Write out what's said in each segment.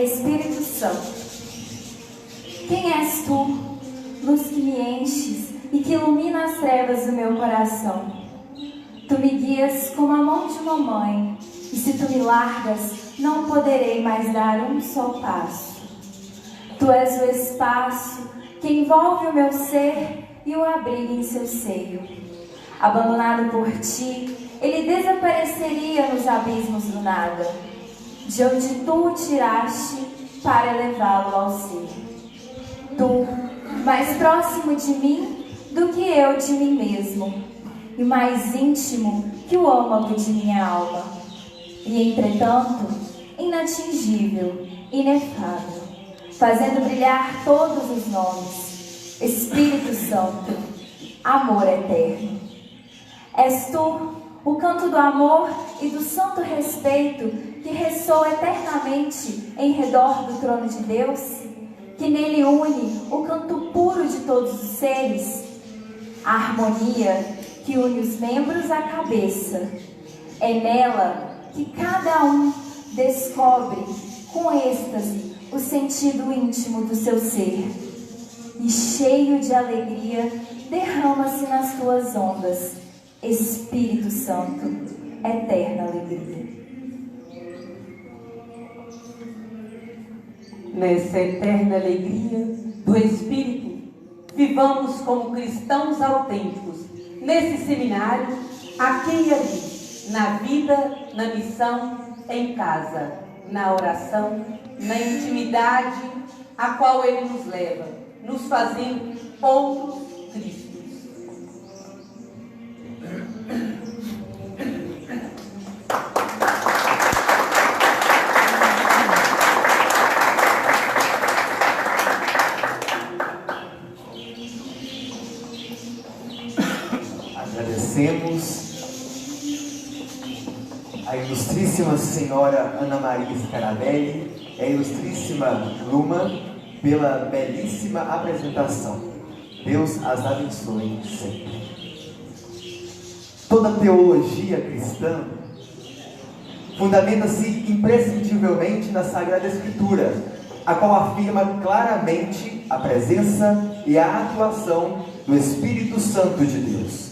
Espírito Santo, quem és tu, luz que me enches e que ilumina as trevas do meu coração? Tu me guias como a mão de uma mãe, e se tu me largas, não poderei mais dar um só passo. Tu és o espaço que envolve o meu ser e o abriga em seu seio. Abandonado por ti, ele desapareceria nos abismos do nada, de onde tu o tiraste para levá-lo ao céu. Tu, mais próximo de mim do que eu de mim mesmo, e mais íntimo que o âmago de minha alma, e entretanto, inatingível, inefável, fazendo brilhar todos os nomes, Espírito Santo, amor eterno. És tu, o canto do amor e do santo respeito que ressoa eternamente em redor do trono de Deus, que nele une o canto puro de todos os seres, a harmonia que une os membros à cabeça. É nela que cada um descobre com êxtase o sentido íntimo do seu ser, e cheio de alegria derrama-se nas tuas ondas, Espírito Santo, eterna alegria. Nessa eterna alegria do Espírito, vivamos como cristãos autênticos, nesse seminário, aqui e ali, na vida, na missão, em casa, na oração, na intimidade a qual Ele nos leva, nos fazendo outros Cristos. Agradecemos a ilustríssima senhora Ana Maria Scaravelli e a ilustríssima Luma pela belíssima apresentação. Deus as abençoe sempre. Toda teologia cristã fundamenta-se imprescindivelmente na Sagrada Escritura, a qual afirma claramente a presença e a atuação do Espírito Santo de Deus.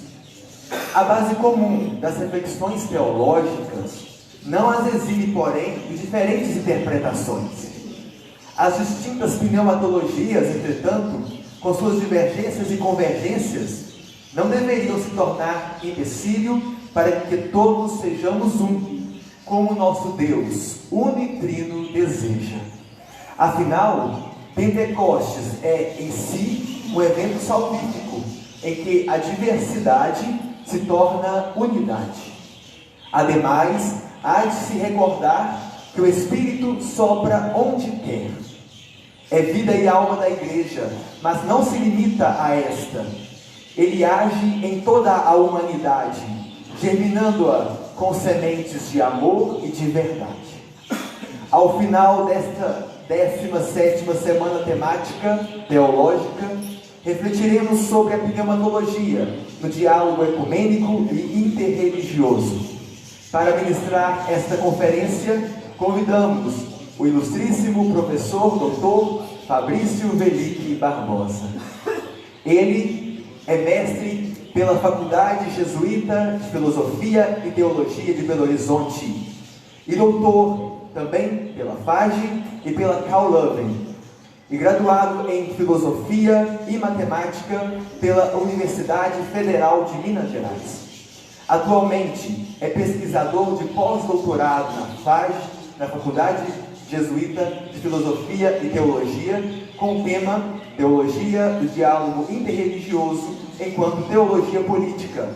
A base comum das reflexões teológicas não as exime, porém, de diferentes interpretações. As distintas pneumatologias, entretanto, com suas divergências e convergências, não deveriam se tornar empecilho para que todos sejamos um, como nosso Deus unitrino deseja. Afinal, Pentecostes é, em si, um evento salvífico, em que a diversidade se torna unidade. Ademais, há de se recordar que o Espírito sopra onde quer. É vida e alma da igreja, mas não se limita a esta. Ele age em toda a humanidade, germinando-a com sementes de amor e de verdade. Ao final desta 17ª semana temática teológica, refletiremos sobre a pneumatologia no diálogo ecumênico e interreligioso. Para ministrar esta conferência, convidamos o ilustríssimo professor Dr. Fabrício Velique Barbosa. Ele é mestre pela Faculdade Jesuíta de Filosofia e Teologia de Belo Horizonte e doutor também pela FAGE e pela Carl Leuven, e graduado em Filosofia e Matemática pela Universidade Federal de Minas Gerais. Atualmente é pesquisador de pós-doutorado na FAGE, na Faculdade Jesuíta de Filosofia e Teologia, com o tema Teologia do Diálogo Interreligioso enquanto Teologia Política,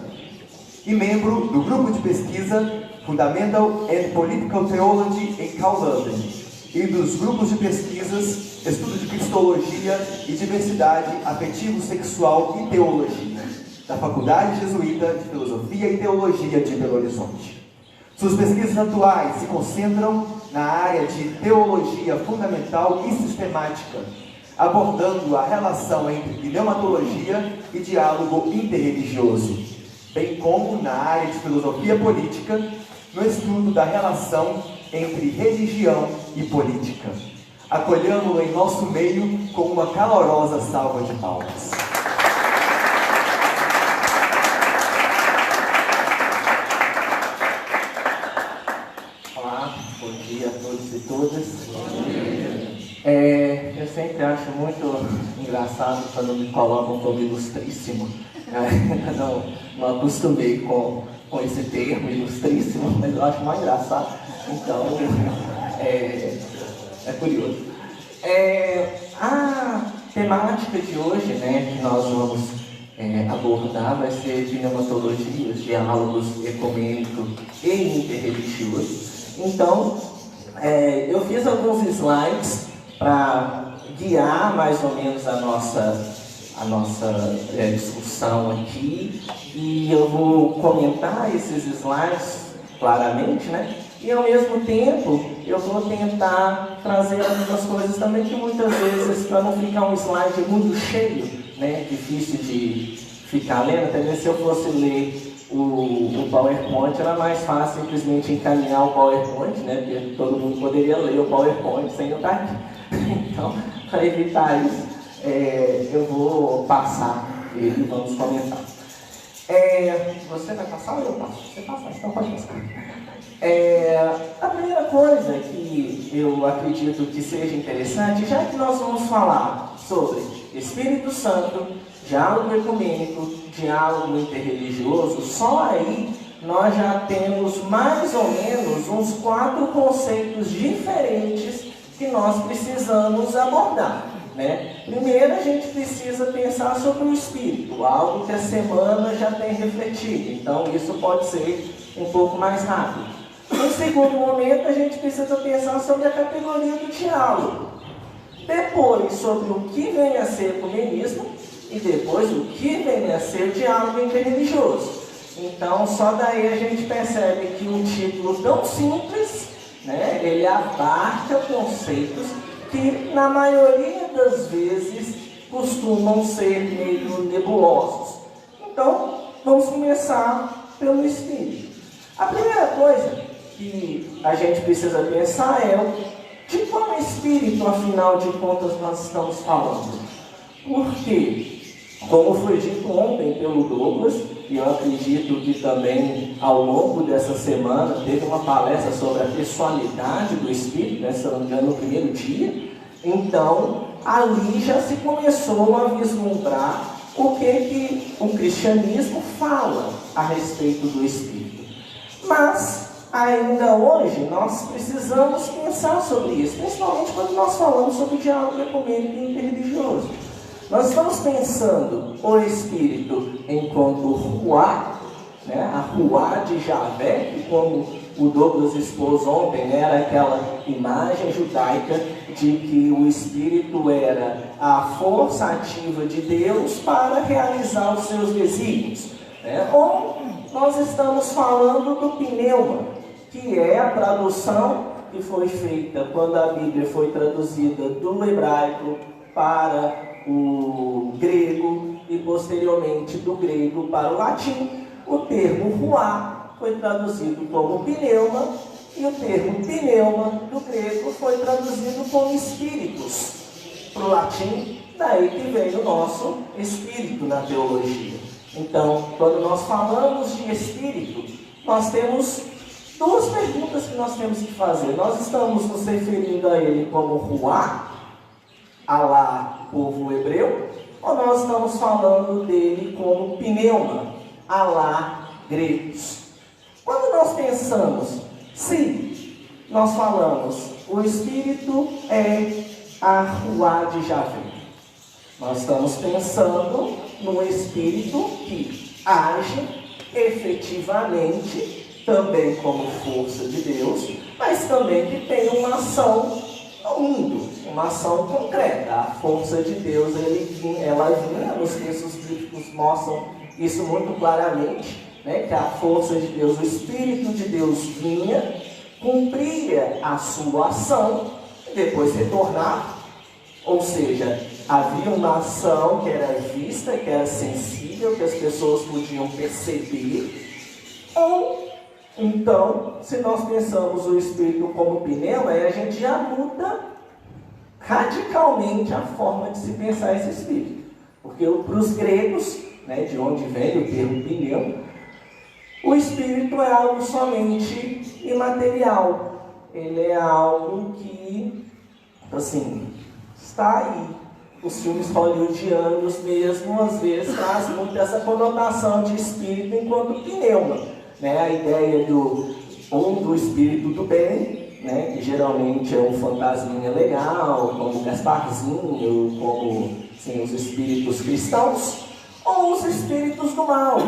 e membro do grupo de pesquisa Fundamental and Political Theology em Carl Leuven, e dos grupos de pesquisas Estudo de Cristologia e Diversidade Afetivo-Sexual e Teologia, da Faculdade Jesuíta de Filosofia e Teologia de Belo Horizonte. Suas pesquisas atuais se concentram na área de teologia fundamental e sistemática, abordando a relação entre pneumatologia e diálogo interreligioso, bem como na área de filosofia política, no estudo da relação entre religião e política. Acolhamo-lo em nosso meio com uma calorosa salva de palmas. Olá, bom dia a todos e todas. Eu sempre acho muito engraçado quando me colocam como ilustríssimo. Ainda não acostumei com esse termo, ilustríssimo, mas eu acho mais engraçado. Então, é curioso. A temática de hoje, né, que nós vamos abordar vai ser pneumatologia, diálogos ecumênico e interreligioso. Então, eu fiz alguns slides para guiar mais ou menos a nossa discussão aqui, e eu vou comentar esses slides claramente, né? E ao mesmo tempo eu vou tentar trazer algumas coisas também que muitas vezes, para não ficar um slide muito cheio, né, difícil de ficar lendo, até se eu fosse ler o PowerPoint era mais fácil simplesmente encaminhar o PowerPoint, né, porque todo mundo poderia ler o PowerPoint sem eu estar aqui. Então, para evitar isso, eu vou passar e vamos comentar. Você vai passar ou eu passo? Você passa, então pode passar. A primeira coisa que eu acredito que seja interessante, já que nós vamos falar sobre Espírito Santo, diálogo ecumênico, diálogo interreligioso, só aí nós já temos mais ou menos uns 4 conceitos diferentes que nós precisamos abordar, né? Primeiro, a gente precisa pensar sobre o Espírito, algo que a semana já tem refletido, então isso pode ser um pouco mais rápido. No segundo momento, a gente precisa pensar sobre a categoria do diálogo. Depois, sobre o que vem a ser ecumenismo e depois o que vem a ser o diálogo interreligioso. Então, só daí a gente percebe que um título tão simples, né, ele abarca conceitos que, na maioria das vezes, costumam ser meio nebulosos. Então, vamos começar pelo Espírito. A primeira coisa que a gente precisa pensar de qual Espírito, afinal de contas, nós estamos falando. Porque, como foi dito ontem pelo Douglas, e eu acredito que também ao longo dessa semana teve uma palestra sobre a pessoalidade do Espírito, né, se eu não me engano, no primeiro dia. Então, ali já se começou a vislumbrar o que o cristianismo fala a respeito do Espírito. Mas, ainda hoje, nós precisamos pensar sobre isso, principalmente quando nós falamos sobre o diálogo ecumênico e interreligioso. Nós estamos pensando o Espírito enquanto Ruá, né? A Ruá de Javé, que como o Douglas expôs ontem, né, era aquela imagem judaica de que o Espírito era a força ativa de Deus para realizar os seus desígnios, né? Ou nós estamos falando do pneuma, que é a tradução que foi feita quando a Bíblia foi traduzida do hebraico para o grego e posteriormente do grego para o latim. O termo ruá foi traduzido como pneuma e o termo pneuma do grego foi traduzido como espíritos para o latim, daí que vem o nosso espírito na teologia. Então, quando nós falamos de espírito, nós temos 2 perguntas que nós temos que fazer. Nós estamos nos referindo a ele como ruá, alá, povo hebreu, ou nós estamos falando dele como pneuma, alá, gregos? Quando nós pensamos, se nós falamos, o Espírito é a Ruá de Javé, nós estamos pensando num Espírito que age efetivamente, também como força de Deus, mas também que tem uma ação no mundo, uma ação concreta. A força de Deus, ela vinha, nos textos bíblicos mostram isso muito claramente, né, que a força de Deus, o Espírito de Deus vinha, cumpria a sua ação e depois retornava. Ou seja, havia uma ação que era vista, que era sensível, que as pessoas podiam perceber. Ou então, se nós pensamos o Espírito como pneuma, aí a gente já muda radicalmente a forma de se pensar esse espírito. Porque para os gregos, né, de onde vem o termo pneu, o espírito é algo somente imaterial. Ele é algo que, assim, está aí. Os filmes hollywoodianos mesmo, às vezes, trazem muito essa conotação de espírito enquanto pneuma. Né? A ideia do espírito do bem, né? Que geralmente é um fantasminha legal, como Gasparzinho, como assim, os espíritos cristãos, ou os espíritos do mal,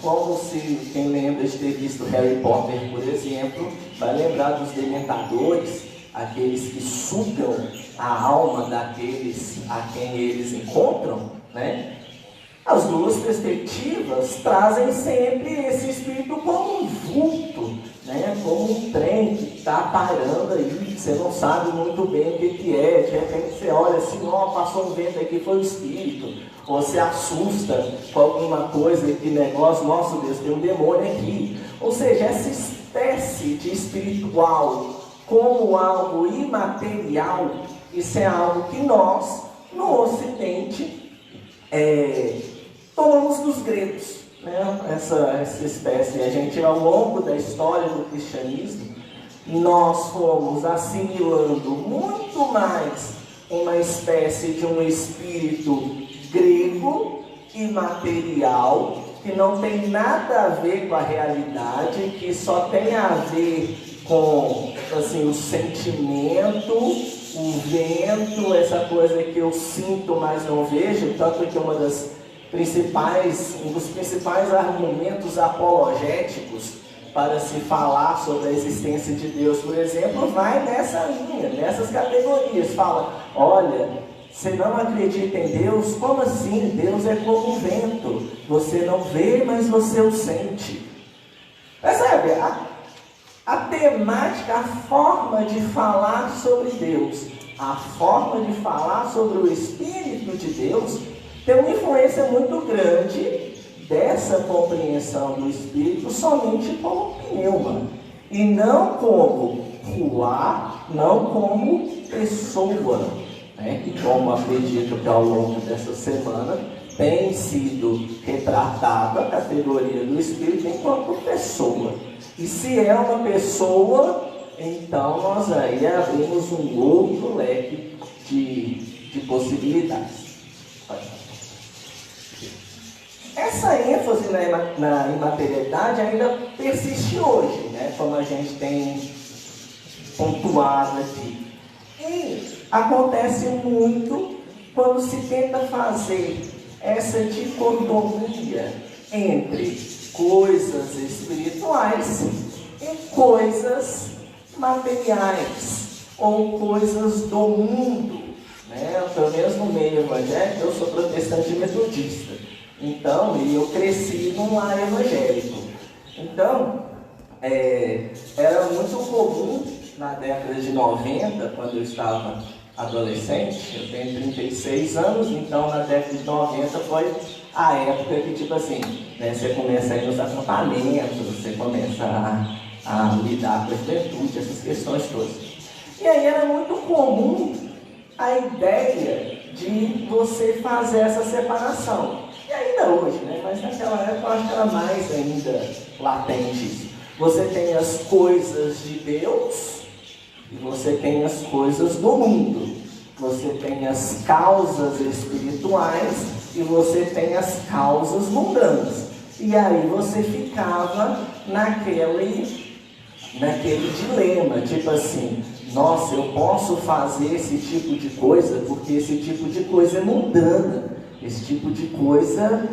como se quem lembra de ter visto Harry Potter, por exemplo, vai lembrar dos dementadores, aqueles que sugam a alma daqueles a quem eles encontram, né? As duas perspectivas trazem sempre esse espírito como um vulto, né? Como um trem que está pairando aí, você não sabe muito bem o que é, de repente você olha assim, ó, passou um vento aqui, foi o espírito, ou se assusta com alguma coisa, que negócio, nossa Deus, tem um demônio aqui. Ou seja, essa espécie de espiritual como algo imaterial, isso é algo que nós, no Ocidente, tomamos dos gregos, né? Essa espécie, a gente ao longo da história do cristianismo, nós fomos assimilando muito mais uma espécie de um espírito grego, imaterial, que não tem nada a ver com a realidade, que só tem a ver com assim, o sentimento, o vento, essa coisa que eu sinto, mas não vejo, tanto que um dos principais argumentos apologéticos para se falar sobre a existência de Deus, por exemplo, vai nessa linha, nessas categorias. Fala, olha, você não acredita em Deus? Como assim? Deus é como um vento. Você não vê, mas você o sente. Percebe? A temática, a forma de falar sobre Deus, a forma de falar sobre o Espírito de Deus, tem uma influência muito grande dessa compreensão do Espírito somente como pneuma, e não como ruá, não como pessoa, né? E como acredito que ao longo dessa semana tem sido retratada a categoria do Espírito enquanto pessoa. E se é uma pessoa, então nós aí abrimos um outro leque de possibilidades. Essa ênfase na imaterialidade ainda persiste hoje, né? Como a gente tem pontuado aqui. E acontece muito quando se tenta fazer essa dicotomia entre coisas espirituais e coisas materiais, ou coisas do mundo, né? Pelo menos no meio evangélico, eu sou protestante metodista, então eu cresci num lar evangélico. Então, era muito comum na década de 90, quando eu estava adolescente, eu tenho 36 anos, então na década de 90 foi a época que, tipo assim, né, você começa a ir nos acampamentos, você começa a lidar com a juventude, essas questões todas. E aí era muito comum a ideia de você fazer essa separação. E ainda hoje, né? Mas naquela época eu acho que era mais ainda latente isso. Você tem as coisas de Deus e você tem as coisas do mundo. Você tem as causas espirituais e você tem as causas mundanas. E aí você ficava naquele dilema, tipo assim, nossa, eu posso fazer esse tipo de coisa porque esse tipo de coisa é mundana. Esse tipo de coisa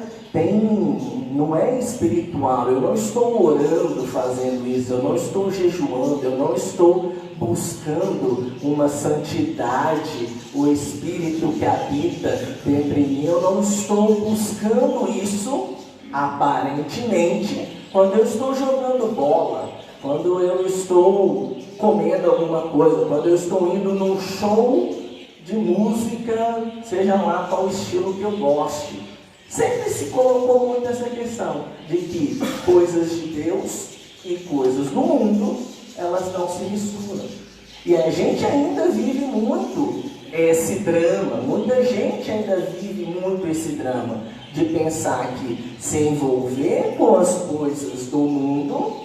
não é espiritual. Eu não estou orando fazendo isso, eu não estou jejuando, eu não estou buscando uma santidade, o Espírito que habita dentro em mim. Eu não estou buscando isso aparentemente quando eu estou jogando bola, quando eu estou comendo alguma coisa, quando eu estou indo num show de música, seja lá qual estilo que eu goste. Sempre se colocou muito essa questão de que coisas de Deus e coisas do mundo, elas não se misturam. E a gente ainda vive muito esse drama, muita gente ainda vive muito esse drama, de pensar que se envolver com as coisas do mundo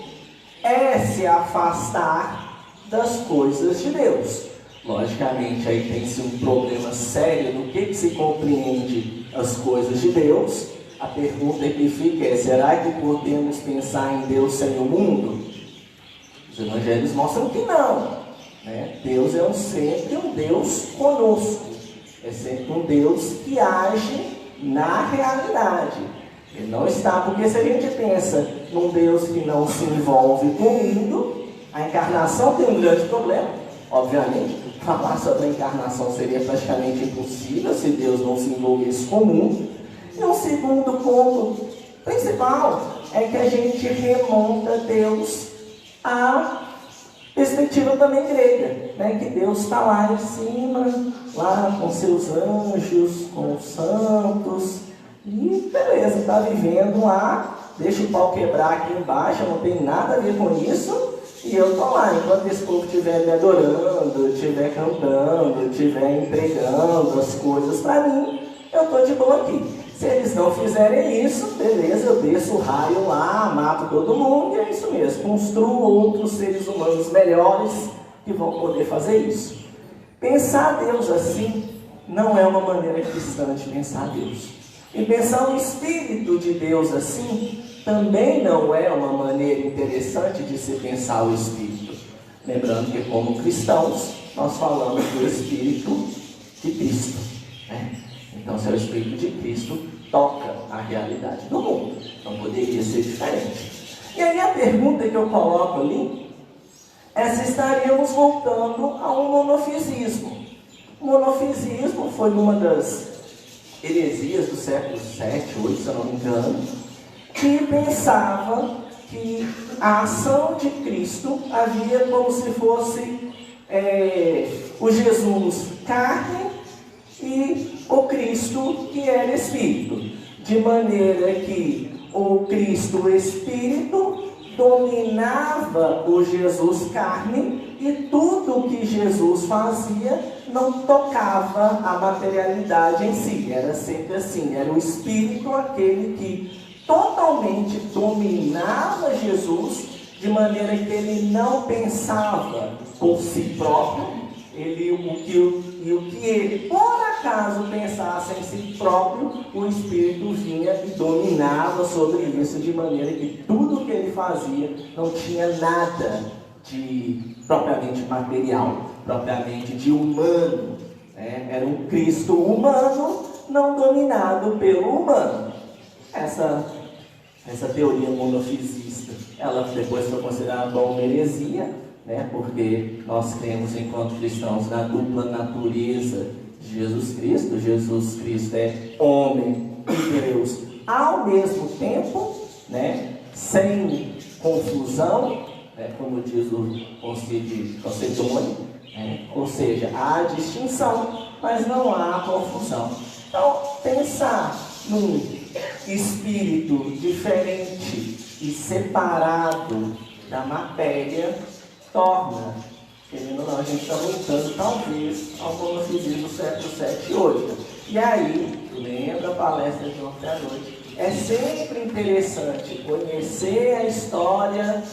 é se afastar das coisas de Deus. Logicamente, aí tem-se um problema sério no que se compreende as coisas de Deus. A pergunta que fica é: será que podemos pensar em Deus sem o mundo? Os evangelhos mostram que não, né? Deus é sempre um Deus conosco, é sempre um Deus que age na realidade. Ele não está, porque se a gente pensa num Deus que não se envolve com o mundo, a encarnação tem um grande problema. Obviamente, falar sobre a encarnação seria praticamente impossível se Deus não se envolvesse com o mundo. E um segundo ponto principal é que a gente remonta Deus à perspectiva também grega, né? Que Deus está lá em cima, lá com seus anjos, com os santos, e beleza, está vivendo lá, deixa o pau quebrar aqui embaixo, não tem nada a ver com isso, e eu estou lá, enquanto esse povo estiver me adorando, estiver cantando, estiver entregando as coisas para mim, eu estou de boa aqui. Se eles não fizerem isso, beleza, eu desço o raio lá, mato todo mundo, e é isso mesmo. Construo outros seres humanos melhores que vão poder fazer isso. Pensar Deus assim não é uma maneira cristã de pensar Deus. E pensar o Espírito de Deus assim também não é uma maneira interessante de se pensar o Espírito. Lembrando que, como cristãos, nós falamos do Espírito de Cristo, né? Então, se é o Espírito de Cristo, toca a realidade do mundo. Não poderia ser diferente. E aí a pergunta que eu coloco ali é se estaríamos voltando a um monofisismo. O monofisismo foi uma das heresias do século VII, VIII, se eu não me engano, que pensava que a ação de Cristo havia como se fosse o Jesus carne e o Cristo que era Espírito, de maneira que o Cristo Espírito dominava o Jesus carne e tudo que Jesus fazia não tocava a materialidade em si, era sempre assim, era o Espírito aquele que totalmente dominava Jesus, de maneira que ele não pensava por si próprio, o que ele, por acaso, pensasse em si próprio, o Espírito vinha e dominava sobre isso, de maneira que tudo que ele fazia não tinha nada de propriamente material, propriamente de humano, né? Era um Cristo humano, não dominado pelo humano. Essa teoria monofisista, ela depois foi considerada uma heresia, né? Porque nós cremos, enquanto cristãos, na dupla natureza de Jesus Cristo. Jesus Cristo é homem e Deus ao mesmo tempo, né? Sem confusão, né? Como diz o Concílio Calcedônio, né? Ou seja, há distinção, mas não há confusão. Então, pensar num espírito diferente e separado da matéria torna, querendo ou não, a gente está voltando talvez ao monofisismo do século VII e VIII. E aí, lembra a palestra de ontem à noite, é sempre interessante conhecer a história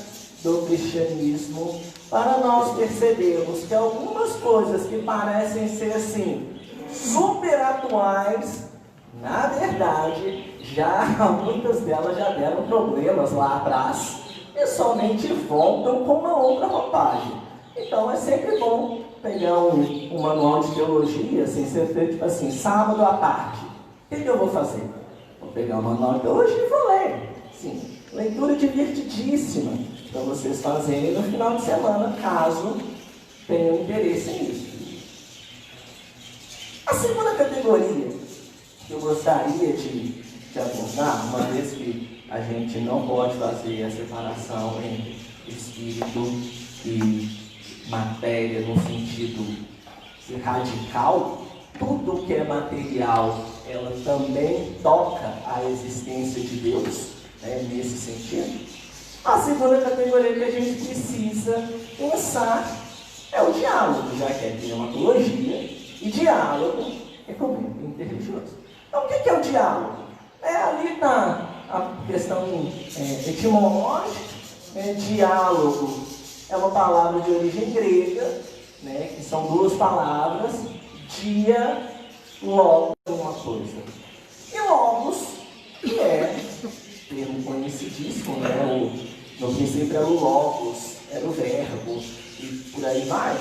do cristianismo para nós percebermos que algumas coisas que parecem ser assim, super atuais, na verdade, muitas delas já deram problemas lá atrás e somente voltam com uma outra roupagem. Então é sempre bom pegar um manual de teologia, assim, ser feito tipo assim, sábado à tarde. O que eu vou fazer? Vou pegar o manual de teologia e vou ler. Sim, leitura divertidíssima para vocês fazerem no final de semana, caso tenham interesse nisso. A segunda categoria que eu gostaria de abordar, uma vez que a gente não pode fazer a separação entre espírito e matéria no sentido radical, tudo que é material, ela também toca a existência de Deus, né, nesse sentido. A segunda categoria que a gente precisa pensar é o diálogo, já que é pneumatologia, e religioso. Então, o que é o diálogo? Ali está a questão etimológica. Diálogo é uma palavra de origem grega, né, que são duas palavras, dia, logo, uma coisa. E logos, que é termo conhecidíssimo, né, no princípio era o logos, era o verbo, e por aí vai,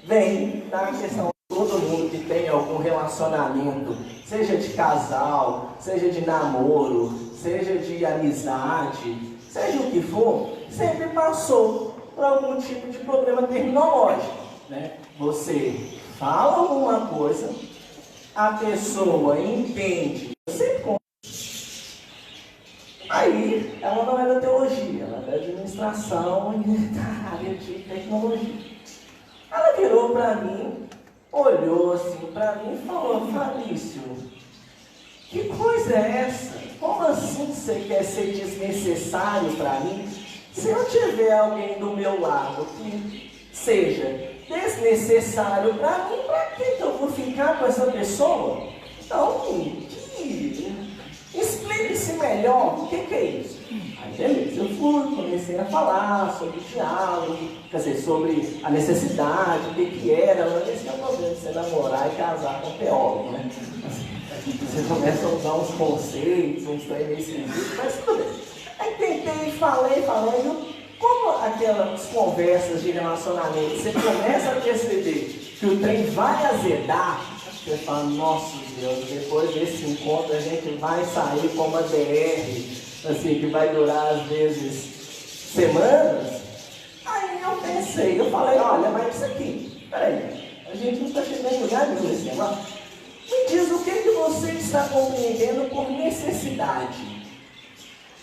vem da questão de todo mundo que tem algum relacionamento, seja de casal, seja de namoro, seja de amizade, seja o que for, sempre passou por algum tipo de problema terminológico, né? Você fala alguma coisa, a pessoa entende, aí ela não é da teologia, ela é da administração e da área de tecnologia. Ela virou para mim, olhou assim para mim e falou: Fabrício, que coisa é essa? Como assim você quer ser desnecessário para mim? Se eu tiver alguém do meu lado que seja desnecessário para mim, para que eu vou ficar com essa pessoa? Então, explique-se melhor, o que é isso? Aí beleza, eu fui, comecei a falar sobre o diálogo, quer dizer, sobre a necessidade, o que era, mas esse é o problema de você namorar e casar com teólogo, né? Você começa a usar uns conceitos, uns trem meio esquisitos, mas tudo bem. Aí tentei, falei, como aquelas conversas de relacionamento, você começa a perceber que o trem vai azedar, você fala: nossa Deus, depois desse encontro a gente vai sair com uma DR, assim, que vai durar às vezes semanas. Aí eu pensei, eu falei: olha, mas isso aqui, peraí, a gente não está chegando em lugar nenhum nesse negócio. Me diz o que você está compreendendo por necessidade.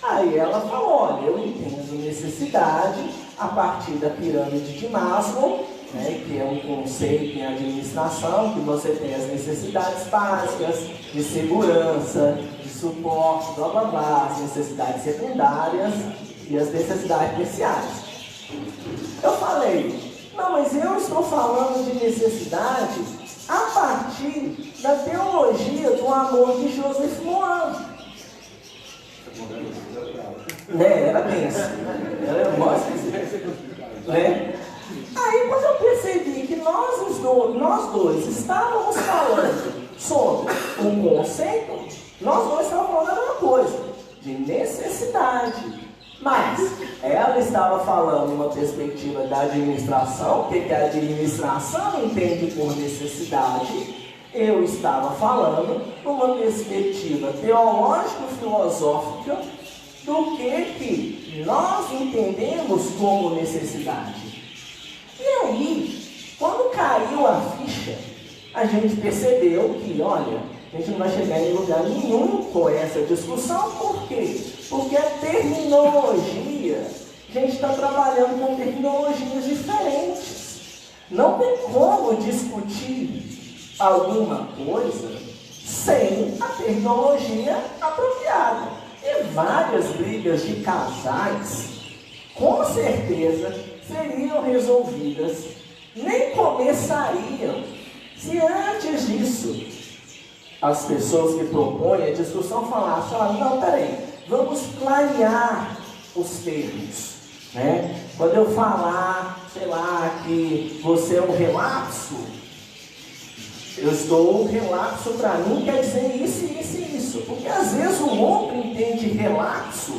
Aí ela falou: olha, eu entendo necessidade a partir da pirâmide de Maslow, né, que é um conceito em administração, que você tem as necessidades básicas, de segurança, de suporte, blá blá blá, as necessidades secundárias e as necessidades terciárias. Eu falei: não, mas eu estou falando de necessidade a partir da teologia do amor de Joseph Moran. Né? Era tenso. Era mostra, né? Aí quando eu percebi que nós dois estávamos falando sobre um conceito, nós dois estávamos falando a mesma coisa, de necessidade. Mas ela estava falando uma perspectiva da administração, o que a administração entende por necessidade. Eu estava falando uma perspectiva teológico-filosófica do que nós entendemos como necessidade. E aí, quando caiu a ficha, a gente percebeu que, olha, a gente não vai chegar em lugar nenhum com essa discussão. Por quê? Porque a terminologia, a gente está trabalhando com terminologias diferentes. Não tem como discutir alguma coisa sem a terminologia apropriada. E várias brigas de casais, com certeza, seriam resolvidas, nem começariam, se antes disso as pessoas que propõem a discussão falassem: não, peraí, vamos clarear os termos, né? Quando eu falar, sei lá, que você é um relapso, um relapso para mim quer dizer isso, isso e isso. Porque às vezes o outro entende relapso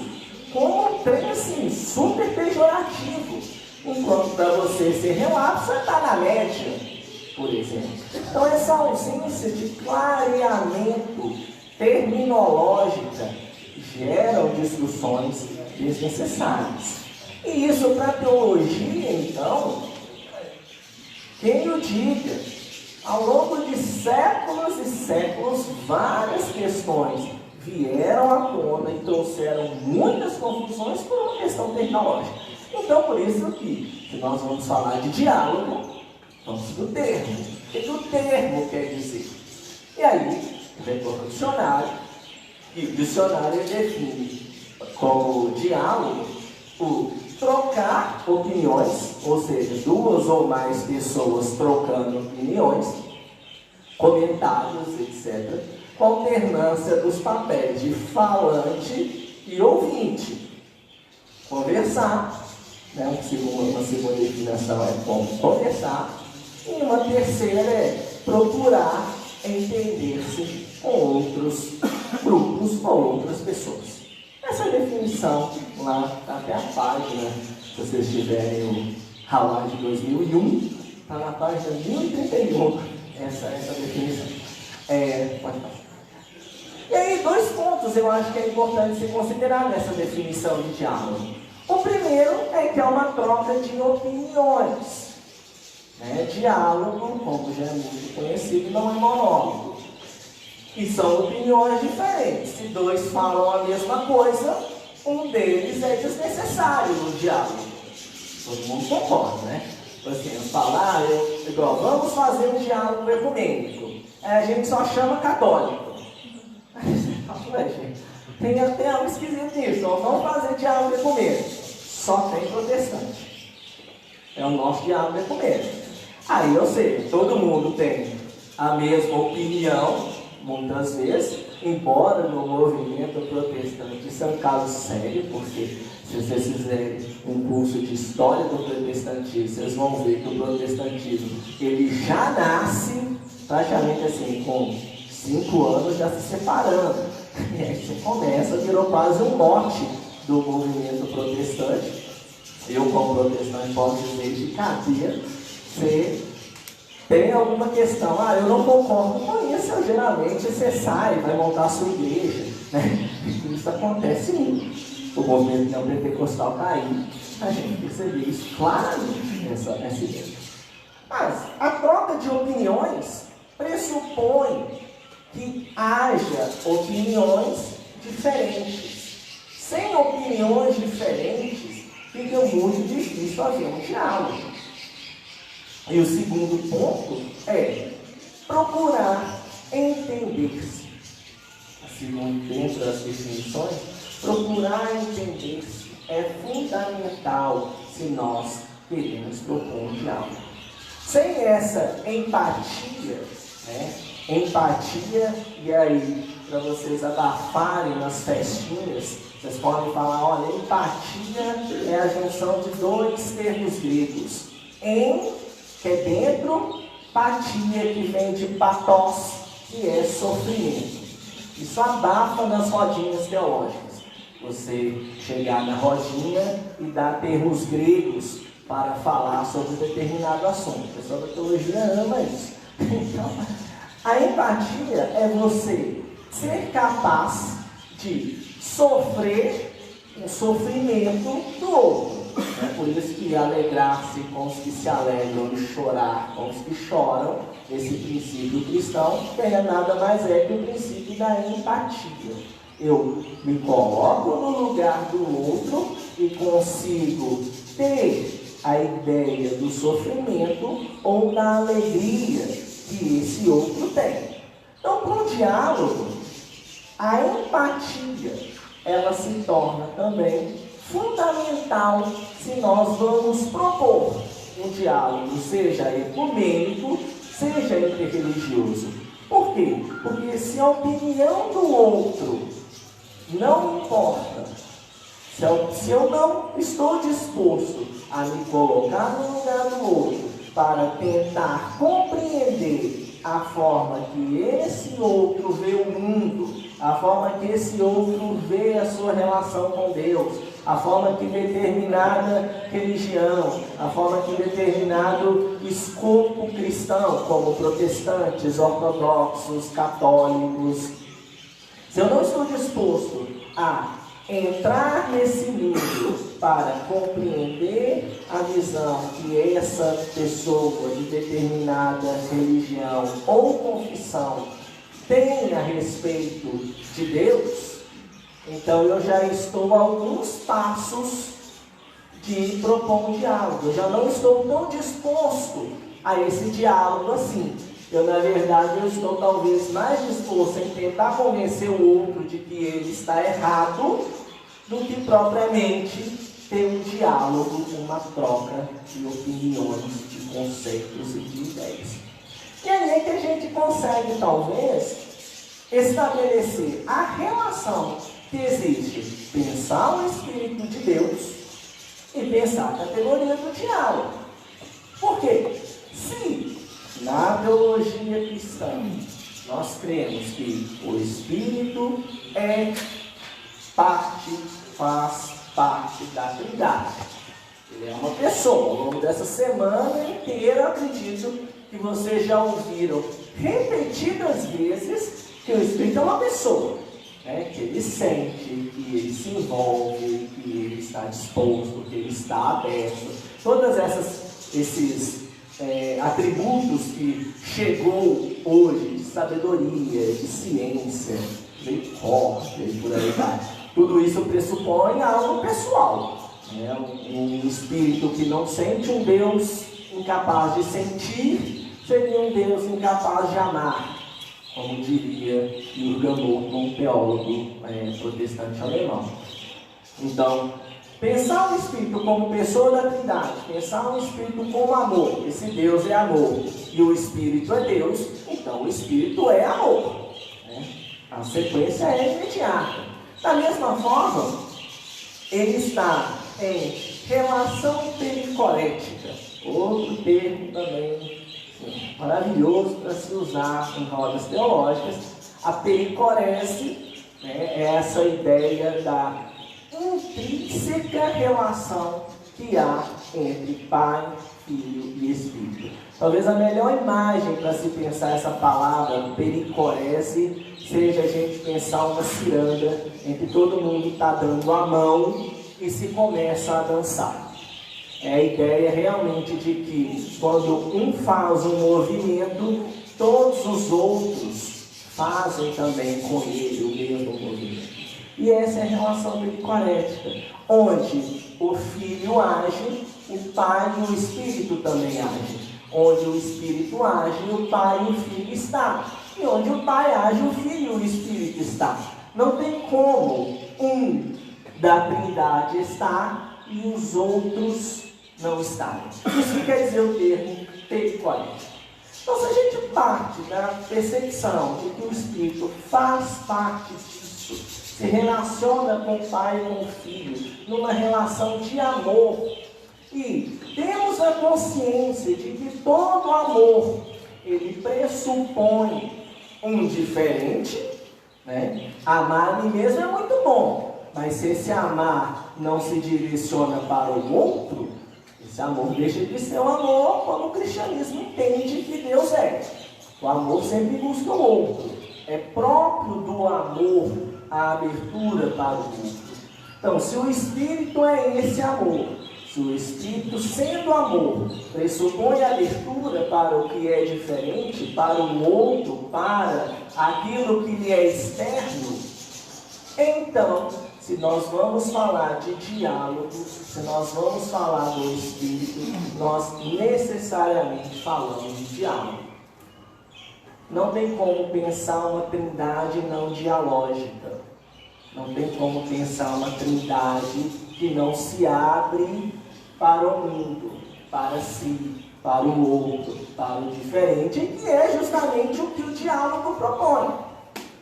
como um trem assim, super pejorativo. Enquanto para você ser relapso, você está na média, por exemplo. Então essa ausência de clareamento terminológica geram discussões desnecessárias. E isso para a teologia, então, quem o diga? Ao longo de séculos e séculos, várias questões vieram à tona e trouxeram muitas confusões por uma questão terminológica. Então, por isso que, se nós vamos falar de diálogo, vamos do termo. O que o termo quer dizer? E aí, vem para o dicionário, e o dicionário define como diálogo o trocar opiniões, ou seja, duas ou mais pessoas trocando opiniões, comentários, etc., com a alternância dos papéis de falante e ouvinte. Conversar, né? Uma segunda definição é como conversar, e uma terceira é procurar entender-se com outros grupos ou outras pessoas. Essa definição lá está até a página, se vocês tiverem o Hawaii de 2001, está na página 1031, essa definição. Pode falar. E aí, 2 pontos eu acho que é importante ser considerado nessa definição de diálogo. O primeiro é que é uma troca de opiniões. Diálogo, como já é muito conhecido, não é monólogo. E são opiniões diferentes. Se 2 falam a mesma coisa, um deles é desnecessário no diálogo. Todo mundo concorda, né? Assim, falar, igual, vamos fazer um diálogo ecumênico. A gente só chama católico. Tem até algo esquisito nisso. Nós vamos fazer diálogo ecumênico. Só tem protestante. É o nosso diálogo ecumênico. Aí, ou seja, todo mundo tem a mesma opinião, muitas vezes, embora no movimento protestante isso é um caso sério, porque se vocês fizerem um curso de história do protestantismo, vocês vão ver que o protestantismo ele já nasce praticamente assim, com 5 anos já se separando. E aí você começa, virou quase um mote do movimento protestante. Eu, como protestante, posso dizer de cadeia, você tem alguma questão, eu não concordo com isso, geralmente você sai, vai montar a sua igreja, né? Isso acontece muito. O movimento neopentecostal cair, a gente percebe isso claramente nessa ideia. Mas a troca de opiniões pressupõe que haja opiniões diferentes. Sem opiniões diferentes, fica muito difícil haver um diálogo. E o segundo ponto é procurar entender-se. Assim, dentro das definições, procurar entender-se é fundamental se nós queremos propor um diálogo. Sem essa empatia, empatia, e aí, para vocês abafarem nas festinhas, vocês podem falar, olha, empatia é a junção de 2 termos gregos. Que é dentro, patia, que vem de pathos, que é sofrimento. Isso abafa nas rodinhas teológicas. Você chegar na rodinha e dar termos gregos para falar sobre determinado assunto. O pessoal da teologia ama isso. Então, a empatia é você ser capaz de sofrer o sofrimento do outro. É por isso que alegrar-se com os que se alegram e chorar com os que choram, esse princípio cristão, nada mais é que o princípio da empatia. Eu me coloco no lugar do outro e consigo ter a ideia do sofrimento ou da alegria que esse outro tem. Então, para o diálogo, a empatia, ela se torna também fundamental se nós vamos propor um diálogo, seja ecumênico, seja interreligioso. Por quê? Porque se a opinião do outro não importa, se eu não estou disposto a me colocar no lugar do outro para tentar compreender a forma que esse outro vê o mundo, a forma que esse outro vê a sua relação com Deus, a forma que determinada religião, a forma que determinado escopo cristão, como protestantes, ortodoxos, católicos, se eu não estou disposto a entrar nesse nível para compreender a visão que essa pessoa de determinada religião ou confissão tem a respeito de Deus, então eu já estou a alguns passos de propor um diálogo. Eu já não estou tão disposto a esse diálogo assim. Na verdade, eu estou talvez mais disposto em tentar convencer o outro de que ele está errado do que propriamente ter um diálogo, uma troca de opiniões, de conceitos e de ideias. E aí é que a gente consegue, talvez, estabelecer a relação que existe, pensar o Espírito de Deus e pensar a categoria do diálogo. Por quê? Se na teologia cristã nós cremos que o Espírito faz parte da Trindade. Ele é uma pessoa. Ao longo dessa semana inteira, eu acredito que vocês já ouviram repetidas vezes que o Espírito é uma pessoa, né? Que ele sente, que ele se envolve, que ele está disposto, que ele está aberto. Todos esses atributos que chegou hoje, de sabedoria, de ciência, de misericórdia e por aí vai. Tudo isso pressupõe algo pessoal, né? Um espírito que não sente, um Deus incapaz de sentir, seria um Deus incapaz de amar, como diria Jürgen Moltmann, um teólogo protestante alemão. Então, pensar o Espírito como pessoa da Trindade, pensar o Espírito como amor, esse Deus é amor e o Espírito é Deus, então o Espírito é amor, né? A sequência é imediata. Da mesma forma, ele está em relação pericorética, outro termo também maravilhoso para se usar em rodas teológicas. A pericorese, né, é essa ideia da intrínseca relação que há entre Pai, Filho e Espírito. Talvez a melhor imagem para se pensar essa palavra pericorese seja a gente pensar uma ciranda em que todo mundo está dando a mão e se começa a dançar. É a ideia realmente de que quando um faz um movimento, todos os outros fazem também com ele o mesmo movimento. E essa é a relação pericorética, onde o Filho age, o Pai e o Espírito também agem. Onde o Espírito age, o Pai e o Filho estão. E onde o Pai age, o Filho e o Espírito estão. Não tem como um da Trindade estar e os outros não estarem. Isso quer dizer o termo pericorético. Então, se a gente parte da percepção de que o Espírito faz parte disso, se relaciona com o Pai e com o Filho, numa relação de amor, e temos a consciência de que todo amor, ele pressupõe um diferente, né? Amar a mim mesmo é muito bom, mas se esse amar não se direciona para o outro, esse amor deixa de ser um amor como o cristianismo entende que Deus é. O amor sempre busca o outro. É próprio do amor a abertura para o outro. Então, se o Espírito é esse amor, se o Espírito, sendo amor, pressupõe abertura para o que é diferente, para o outro, para aquilo que lhe é externo, então, se nós vamos falar de diálogo, se nós vamos falar do Espírito, nós necessariamente falamos de diálogo. Não tem como pensar uma trindade não dialógica. Não tem como pensar uma trindade que não se abre para o mundo, para si, para o outro, para o diferente, que é justamente o que o diálogo propõe.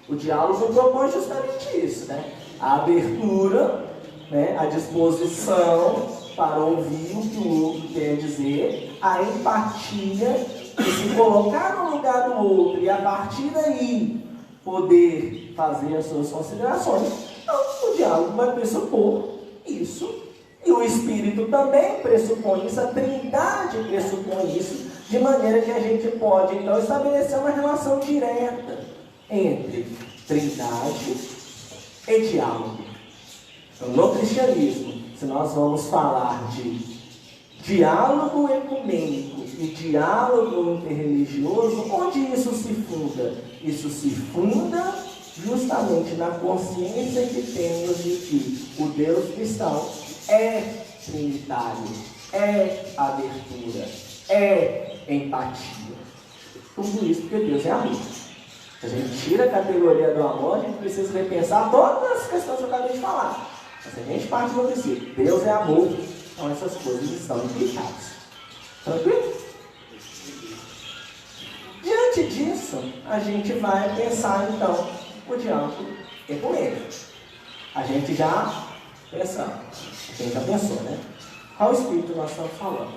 O diálogo propõe justamente isso, né? A abertura, né? A disposição para ouvir o que o outro tem a dizer, a empatia, e se colocar no lugar do outro e a partir daí poder fazer as suas considerações. Então, o diálogo vai pressupor isso. E o Espírito também pressupõe isso, a Trindade pressupõe isso, de maneira que a gente pode, então, estabelecer uma relação direta entre Trindade e diálogo. Então, no cristianismo, se nós vamos falar de diálogo ecumênico e diálogo interreligioso, onde isso se funda? Isso se funda justamente na consciência que temos de que o Deus cristão é trinitário, é abertura, é empatia. Tudo isso porque Deus é amor. Se a gente tira a categoria do amor, a gente precisa repensar todas as questões que eu acabei de falar. Mas se a gente parte do princípio, Deus é amor, então essas coisas estão implicadas. Tranquilo? Diante Diante disso, a gente vai pensar então o diálogo ecumênico. A gente já pensou, né? Qual espírito nós estamos falando?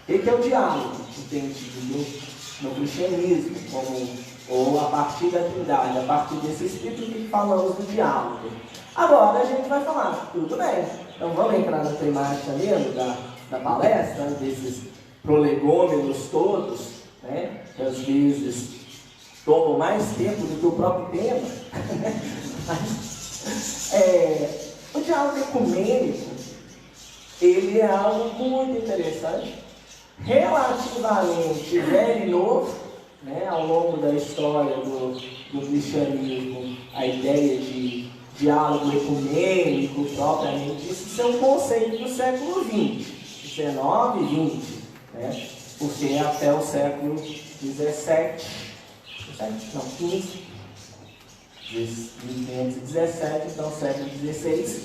O que é o diálogo entendido no cristianismo, ou a partir da Trindade, a partir desse espírito que falamos do diálogo? Agora a gente vai falar, tudo bem. Então vamos entrar na temática mesmo da palestra, desses prolegômenos todos, né? Que às vezes tomam mais tempo do que o próprio tema. O diálogo ecumênico, ele é algo muito interessante, relativamente velho e novo, né? Ao longo da história do cristianismo, a ideia de diálogo ecumênico, propriamente, isso é um conceito do século XX, 19 e 20, né? Porque até o século 17, não, 15, 1517, então século 16,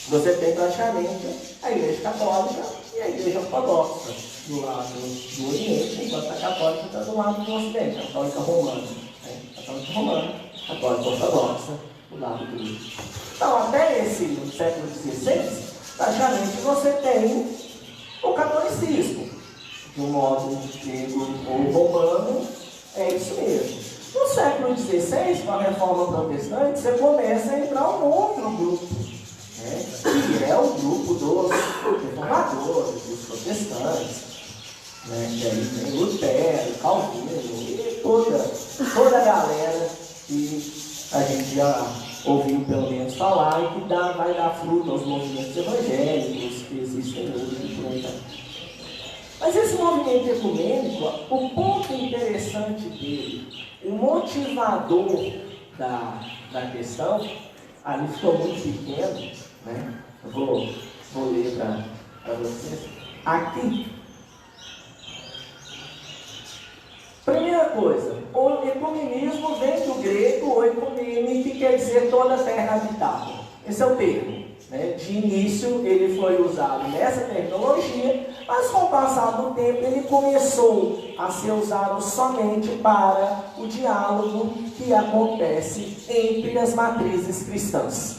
você tem praticamente a Igreja Católica e a Igreja Ortodoxa do lado do Oriente, enquanto a Católica está do lado do Ocidente, a Católica Romana, né? Católica Romana, Católica Ortodoxa do lado do Oriente. Então, até esse século XVI, praticamente você tem o catolicismo, de um modo grego ou romano, é isso mesmo. No século XVI, com a reforma protestante, você começa a entrar um outro grupo, né? Que é o grupo dos reformadores, dos protestantes, né? Que aí tem Lutero, Calvino e toda a galera que a gente já ouviu pelo menos falar e que vai dar fruto aos movimentos evangélicos que existem hoje e por aí vai. Mas esse movimento ecumênico, o ponto interessante dele, o motivador da questão, ali ficou muito pequeno, né? Eu vou ler para vocês. Aqui, primeira coisa, o ecumenismo vem do grego oikumene, que quer dizer toda a terra habitável. Esse é o termo. Né? De início ele foi usado nessa terminologia, mas com o passar do tempo ele começou a ser usado somente para o diálogo que acontece entre as matrizes cristãs.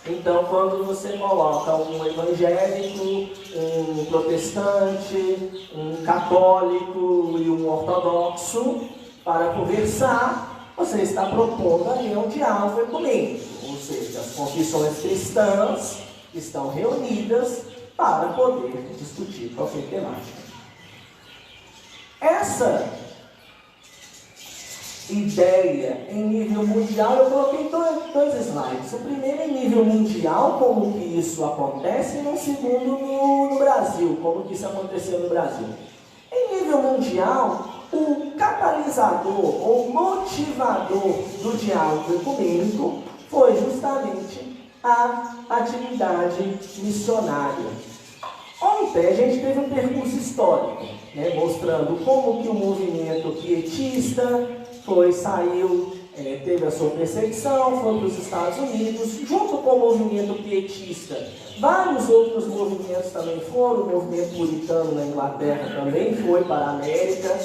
Então, quando você coloca um evangélico, um protestante, um católico e um ortodoxo para conversar, você está propondo ali um diálogo ecumênico. Ou seja, as confissões cristãs estão reunidas para poder discutir qualquer temática. Essa ideia em nível mundial, eu coloquei dois slides. O primeiro em nível mundial, como que isso acontece, e o segundo no Brasil, como que isso aconteceu no Brasil. Em nível mundial, o catalisador ou motivador do diálogo ecumênico foi justamente a atividade missionária. Ontem a gente teve um percurso histórico, né, mostrando como que o movimento pietista teve a sua perseguição, foi para os Estados Unidos, junto com o movimento pietista. Vários outros movimentos também foram, o movimento puritano na Inglaterra também foi para a América,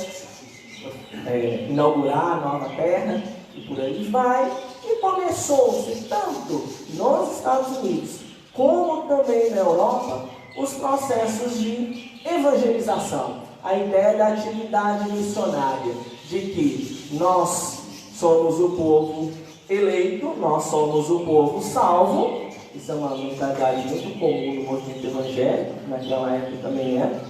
inaugurar a nova terra, e por aí vai. E começou-se tanto nos Estados Unidos como também na Europa os processos de evangelização. A ideia da atividade missionária, de que nós somos o povo eleito, nós somos o povo salvo. Isso é uma mentalidade muito comum no movimento evangélico, naquela época também é.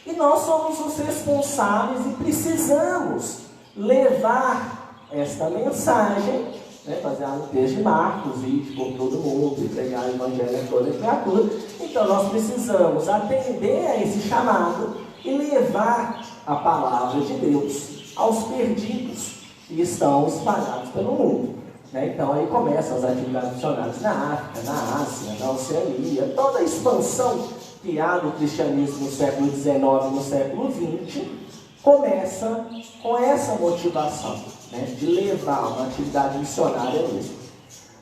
E nós somos os responsáveis e precisamos levar esta mensagem, né, fazer a limpeza de Marcos, ir por todo mundo, e pregar o evangelho a toda criatura. Então nós precisamos atender a esse chamado e levar a palavra de Deus aos perdidos que estão espalhados pelo mundo. Né? Então aí começam as atividades missionárias na África, na Ásia, na Oceania, toda a expansão que há do cristianismo no século XIX e no século XX começa com essa motivação, né, de levar uma atividade missionária mesmo.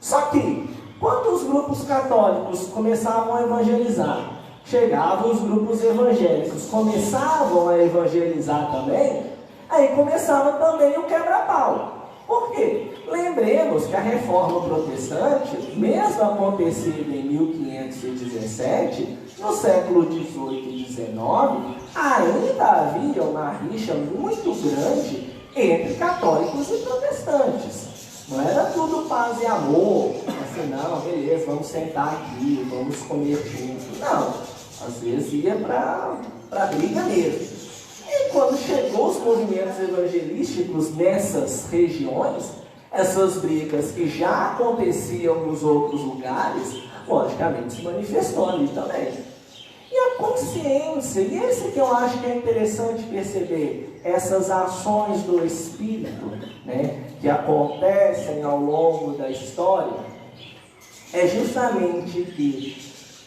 Só que, quando os grupos católicos começavam a evangelizar, chegavam os grupos evangélicos, começavam a evangelizar também, aí começava também o quebra-pau. Por quê? Lembremos que a reforma protestante, mesmo acontecida em 1517, no século XVIII e XIX, ainda havia uma rixa muito grande entre católicos e protestantes. Não era tudo paz e amor, assim, não, beleza, vamos sentar aqui, vamos comer juntos. Não, às vezes ia para briga mesmo. E quando chegou os movimentos evangelísticos nessas regiões, essas brigas que já aconteciam nos outros lugares, logicamente se manifestou ali também. E a consciência, e esse que eu acho que é interessante perceber, essas ações do Espírito, né, que acontecem ao longo da história, é justamente que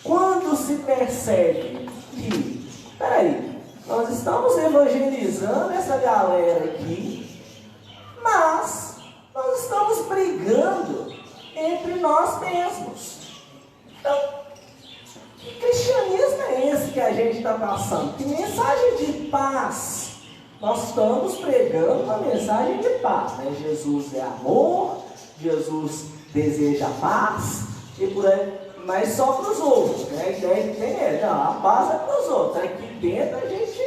quando se percebe que, peraí, nós estamos evangelizando essa galera aqui, mas nós estamos brigando entre nós mesmos. Então, que cristianismo é esse que a gente está passando? Que mensagem de paz? Nós estamos pregando uma mensagem de paz, né? Jesus é amor, Jesus deseja paz, e por aí, mas só para os outros, né? A ideia que tem é, não, a paz é para os outros. Aqui dentro a gente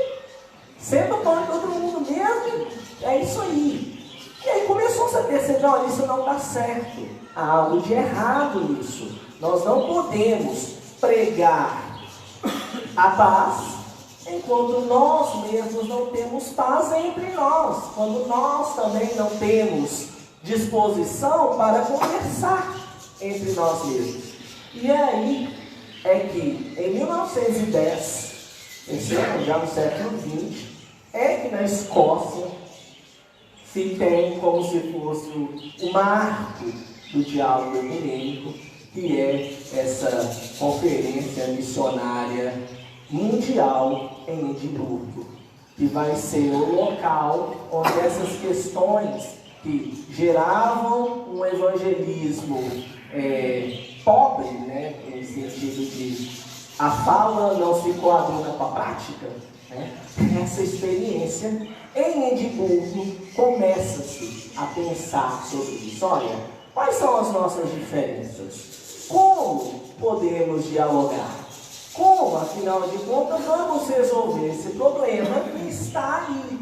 senta o pão de todo mundo mesmo, é isso aí. E aí começou-se a perceber, olha, isso não está certo, há algo de errado nisso. Nós não podemos pregar a paz enquanto nós mesmos não temos paz entre nós, quando nós também não temos disposição para conversar entre nós mesmos. E aí é que em 1910, pensando já no século XX, é que na Escócia se tem como se fosse o marco do diálogo ecumênico, que é essa conferência missionária mundial em Edimburgo, que vai ser o local onde essas questões que geravam um evangelismo pobre, né, no sentido de a fala não se coaduna com a prática, né, essa experiência em Edimburgo começa-se a pensar sobre isso. Olha, quais são as nossas diferenças? Como podemos dialogar? Como, afinal de contas, vamos resolver esse problema que está aí?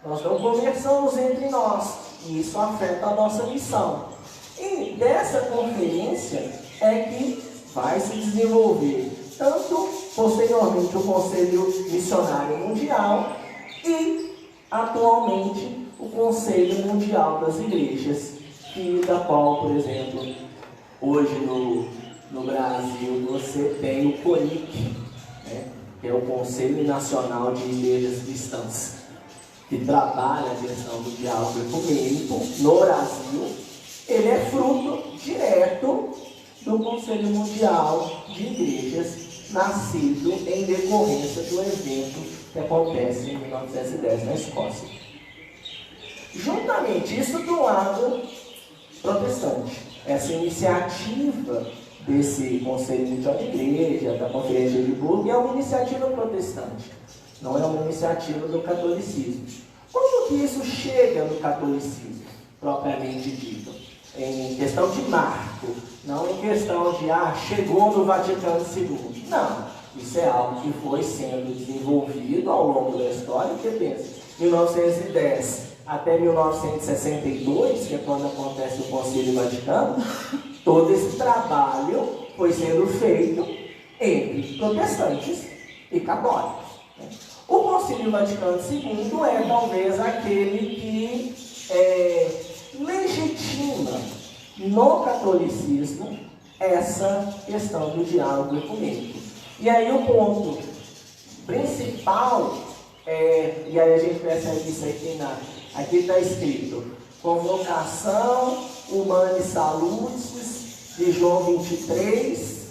Nós não conversamos entre nós, e isso afeta a nossa missão. E dessa conferência é que vai se desenvolver tanto posteriormente o Conselho Missionário Mundial e atualmente o Conselho Mundial das Igrejas, da qual, por exemplo, hoje no Brasil você tem o CONIC, né, que é o Conselho Nacional de Igrejas Cristãs, que trabalha a questão do diálogo ecumênico no Brasil. Ele é fruto direto do Conselho Mundial de Igrejas, nascido em decorrência do evento que acontece em 1910 na Escócia. Juntamente isso do lado protestante, essa iniciativa desse Conselho Mundial de Igreja, da Conferência de Edimburgo, é uma iniciativa protestante, não é uma iniciativa do catolicismo. Como que isso chega no catolicismo, propriamente dito? Em questão de marco, não em questão de, chegou no Vaticano II. Não, isso é algo que foi sendo desenvolvido ao longo da história, que pensa, 1910 até 1962, que é quando acontece o Concílio Vaticano, todo esse trabalho foi sendo feito entre protestantes e católicos. O Concílio Vaticano II é talvez aquele que legitima no catolicismo essa questão do diálogo ecumênico. E aí o ponto principal, e aí a gente percebe isso aqui está escrito, Convocação Humanae Salutis, de João 23,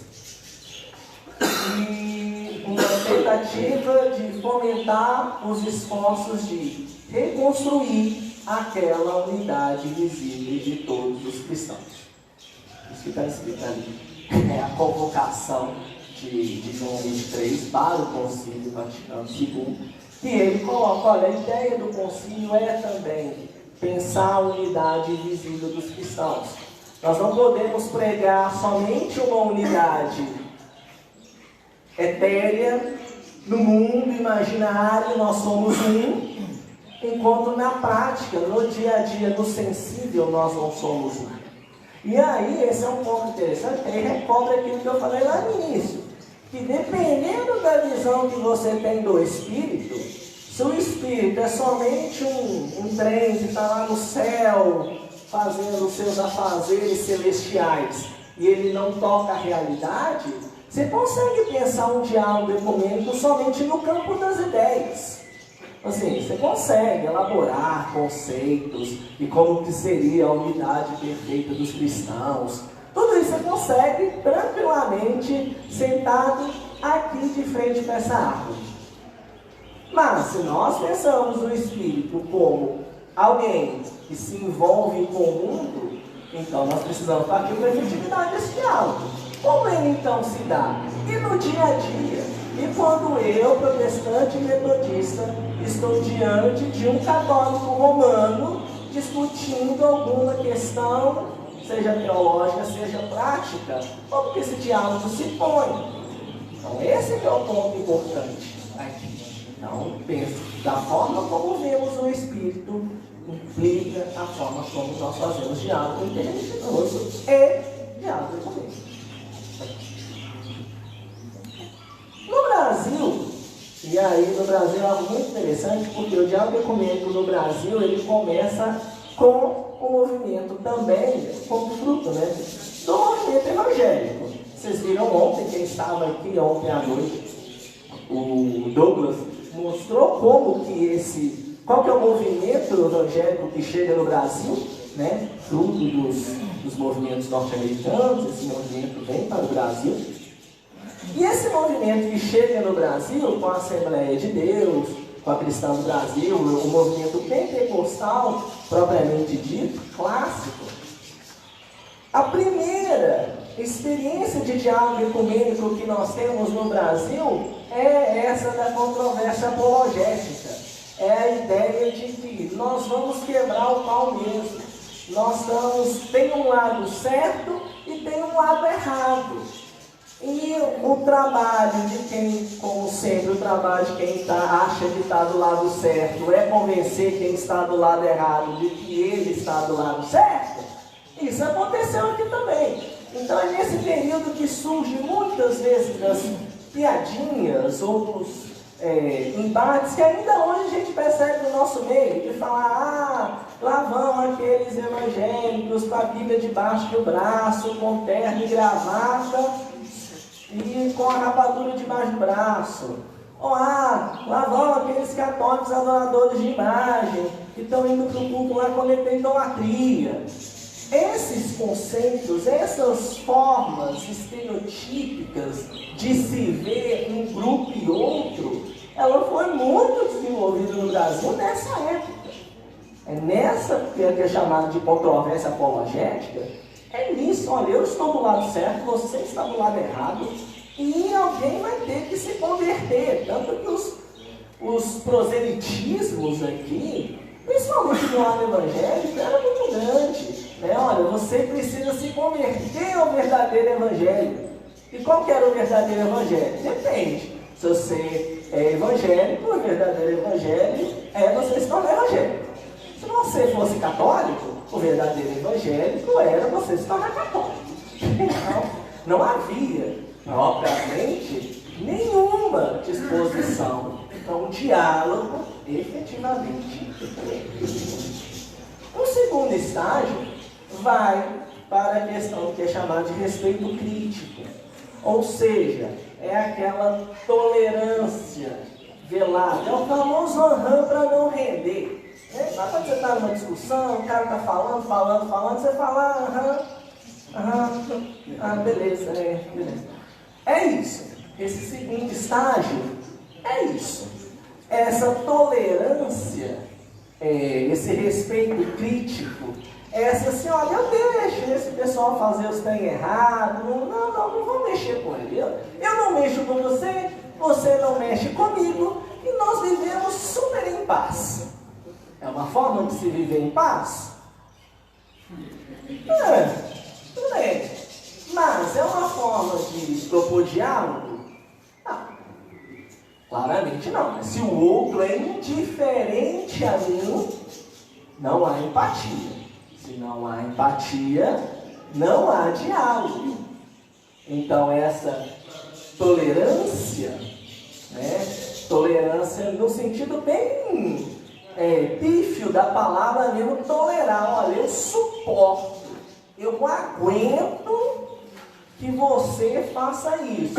e uma tentativa de fomentar os esforços de reconstruir aquela unidade visível de todos os cristãos. Isso que está escrito ali. É a convocação de João 23 para o Concílio Vaticano II, que ele coloca, olha, a ideia do concílio é também pensar a unidade invisível dos cristãos. Nós não podemos pregar somente uma unidade etérea, no mundo imaginário nós somos um, enquanto na prática, no dia a dia, no sensível, nós não somos um. E aí, esse é um ponto interessante, que aí recobre aquilo que eu falei lá no início, que dependendo da visão que você tem do Espírito, se o Espírito é somente um trem que está lá no céu, fazendo os seus afazeres celestiais, e ele não toca a realidade, você consegue pensar um diálogo ecumênico somente no campo das ideias. Assim, você consegue elaborar conceitos e como que seria a unidade perfeita dos cristãos. Tudo isso você consegue tranquilamente sentado aqui de frente para essa árvore. Mas se nós pensamos no Espírito como alguém que se envolve com o mundo, então nós precisamos partir para a efetividade desse diálogo. Como ele então se dá? E no dia a dia? E quando eu, protestante e metodista, estou diante de um católico romano discutindo alguma questão, seja teológica, seja prática, como que esse diálogo se põe? Então esse que é o ponto importante aqui. Então, penso, da forma como vemos o Espírito, implica a forma como nós fazemos diálogo interreligioso e diálogo ecumênico. No Brasil, e aí no Brasil é algo muito interessante, porque o diálogo ecumênico no Brasil, ele começa com o movimento também, como fruto, né, do movimento evangélico. Vocês viram ontem, quem estava aqui ontem à noite, o Douglas mostrou como que qual que é o movimento evangélico que chega no Brasil, né, fruto dos movimentos norte-americanos. Esse movimento vem para o Brasil. E esse movimento que chega no Brasil, com a Assembleia de Deus, com a Cristã do Brasil, o movimento pentecostal, propriamente dito, clássico, a primeira experiência de diálogo ecumênico que nós temos no Brasil é essa da controvérsia apologética. É a ideia de que nós vamos quebrar o pau mesmo. Tem um lado certo e tem um lado errado. E o trabalho de quem, como sempre, o trabalho de quem acha que está do lado certo é convencer quem está do lado errado de que ele está do lado certo. Isso aconteceu aqui também. Então é nesse período que surge muitas vezes das piadinhas ou dos embates que ainda hoje a gente percebe no nosso meio, de falar, lá vão aqueles evangélicos com a Bíblia debaixo do braço, com terno e gravata, e com a rapadura debaixo do braço. Ou lá vão aqueles católicos adoradores de imagem, que estão indo para o culto lá cometer idolatria. Esses conceitos, essas formas estereotípicas de se ver um grupo e outro, ela foi muito desenvolvida no Brasil nessa época. É nessa que é chamada de controvérsia apologética. É nisso, olha, eu estou do lado certo, você está do lado errado, e alguém vai ter que se converter. Tanto que os proselitismos aqui, principalmente no lado evangélico, era muito grande. Olha, você precisa se converter ao verdadeiro evangelho. E qual que era o verdadeiro evangelho? Depende. Se você é evangélico, o verdadeiro evangelho é você se tornar evangélico. Se você fosse católico, o verdadeiro evangélico era você se tornar católico. Então, não havia, propriamente, nenhuma disposição para um diálogo efetivamente. O segundo estágio vai para a questão que é chamada de respeito crítico. Ou seja, é aquela tolerância velada. É o famoso aham para não render. Mas quando você está numa discussão, o cara está falando, você fala beleza, beleza. É isso. Esse segundo estágio é isso. Essa tolerância, esse respeito crítico, Essa assim, olha, eu deixo esse pessoal fazer os trem errado, não vou mexer com ele. Eu não mexo com você, você não mexe comigo, e nós vivemos super em paz. É uma forma de se viver em paz? Tudo bem. Mas é uma forma de propor diálogo? Não. Claramente não. Mas se o outro é indiferente a mim, não há empatia. Se não há empatia, não há diálogo. Então essa tolerância, né? Tolerância no sentido bem pífio da palavra mesmo, tolerar. Olha, eu suporto, eu aguento que você faça isso.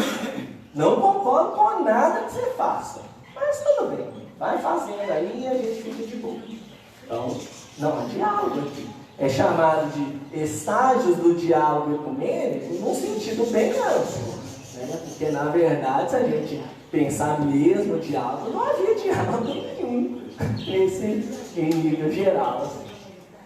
Não concordo com nada que você faça, mas tudo bem, vai fazendo aí e a gente fica de boa. Então, não há diálogo aqui. É chamado de estágios do diálogo ecumênico num sentido bem amplo, né? Porque, na verdade, se a gente pensar mesmo no diálogo, não havia diálogo nenhum em nível geral.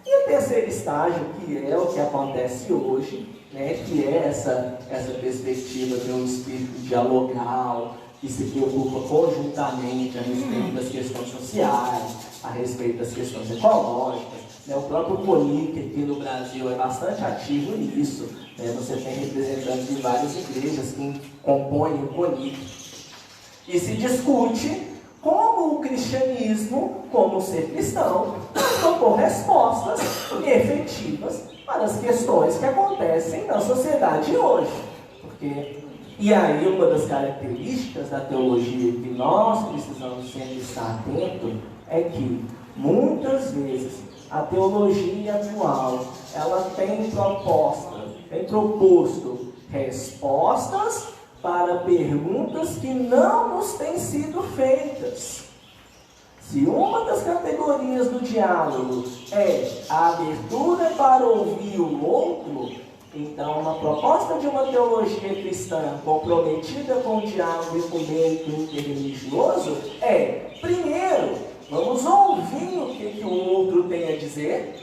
E o terceiro estágio, que é o que acontece hoje, né? Que é essa perspectiva de um espírito dialogal, que se preocupa conjuntamente a respeito das questões sociais, a respeito das questões ecológicas. O próprio CONIC aqui no Brasil é bastante ativo nisso. Você tem representantes de várias igrejas que compõem o CONIC. E se discute como o cristianismo, como ser cristão, propor respostas efetivas para as questões que acontecem na sociedade hoje. E aí uma das características da teologia que nós precisamos sempre estar atentos é que, muitas vezes, a teologia atual, ela tem proposto respostas para perguntas que não nos têm sido feitas. Se uma das categorias do diálogo é a abertura para ouvir o outro, então uma proposta de uma teologia cristã comprometida com o diálogo ecumênico e interreligioso é, primeiro, vamos ouvir o que o outro tem a dizer,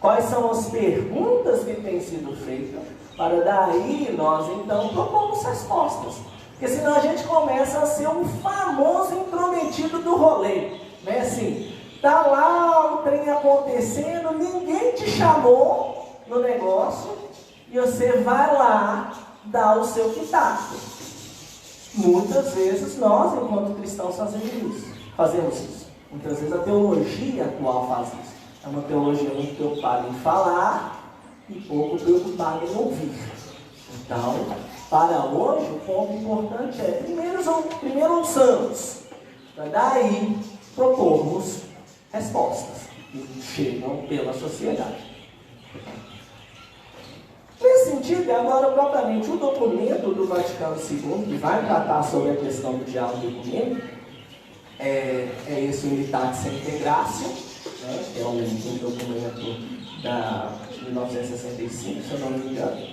quais são as perguntas que têm sido feitas, para daí nós então propomos respostas. Porque senão a gente começa a ser um famoso intrometido do rolê. Né? Assim, tá lá o trem acontecendo, ninguém te chamou no negócio e você vai lá dar o seu pitaco. Muitas vezes nós, enquanto cristãos, fazemos isso. Muitas vezes a teologia atual faz isso. É uma teologia muito preocupada em falar e pouco preocupada em ouvir. Então, para hoje, o ponto importante é, primeiro ouçamos, para daí propormos respostas que chegam pela sociedade. Nesse sentido, agora propriamente o documento do Vaticano II, que vai tratar sobre a questão do diálogo ecumênico, é esse Unitatis Integratio, né, que é um documento de 1965, se eu não me engano.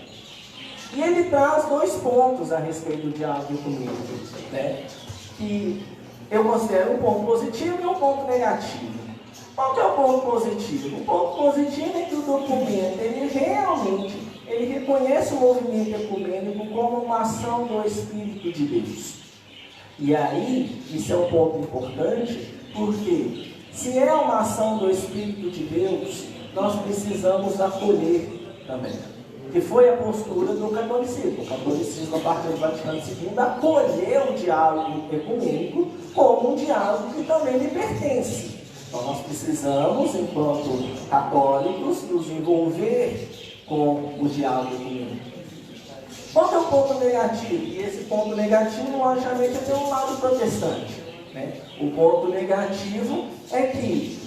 E ele traz dois pontos a respeito do diálogo ecumênico, né, que eu considero um ponto positivo e um ponto negativo. Qual que é o ponto positivo? O ponto positivo é que o documento, ele reconhece o movimento ecumênico como uma ação do Espírito de Deus. E aí, isso é um ponto importante, porque se é uma ação do Espírito de Deus, nós precisamos acolher também. Que foi a postura do catolicismo. O catolicismo, a partir do Vaticano II, acolheu o diálogo ecumênico como um diálogo que também lhe pertence. Então nós precisamos, enquanto católicos, nos envolver com o diálogo ecumênico. Qual é o ponto negativo? E esse ponto negativo, logicamente, é pelo lado protestante. Né? O ponto negativo é que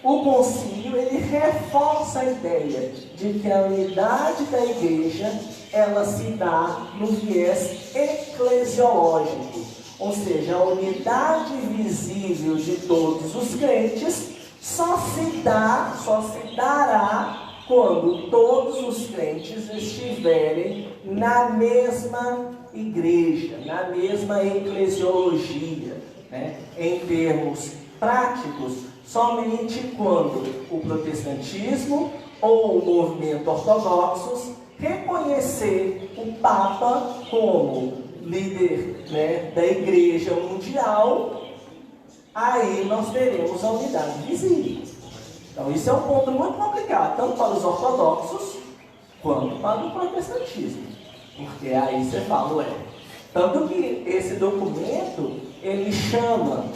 o concílio ele reforça a ideia de que a unidade da igreja ela se dá no viés eclesiológico, ou seja, a unidade visível de todos os crentes só se dará quando todos os crentes estiverem na mesma igreja, na mesma eclesiologia, né? Em termos práticos, somente quando o protestantismo ou o movimento ortodoxos reconhecer o Papa como líder, né, da Igreja Mundial, aí nós teremos a unidade visível. Então isso é um ponto muito complicado, tanto para os ortodoxos quanto para o protestantismo. Porque aí você fala, tanto que esse documento, ele chama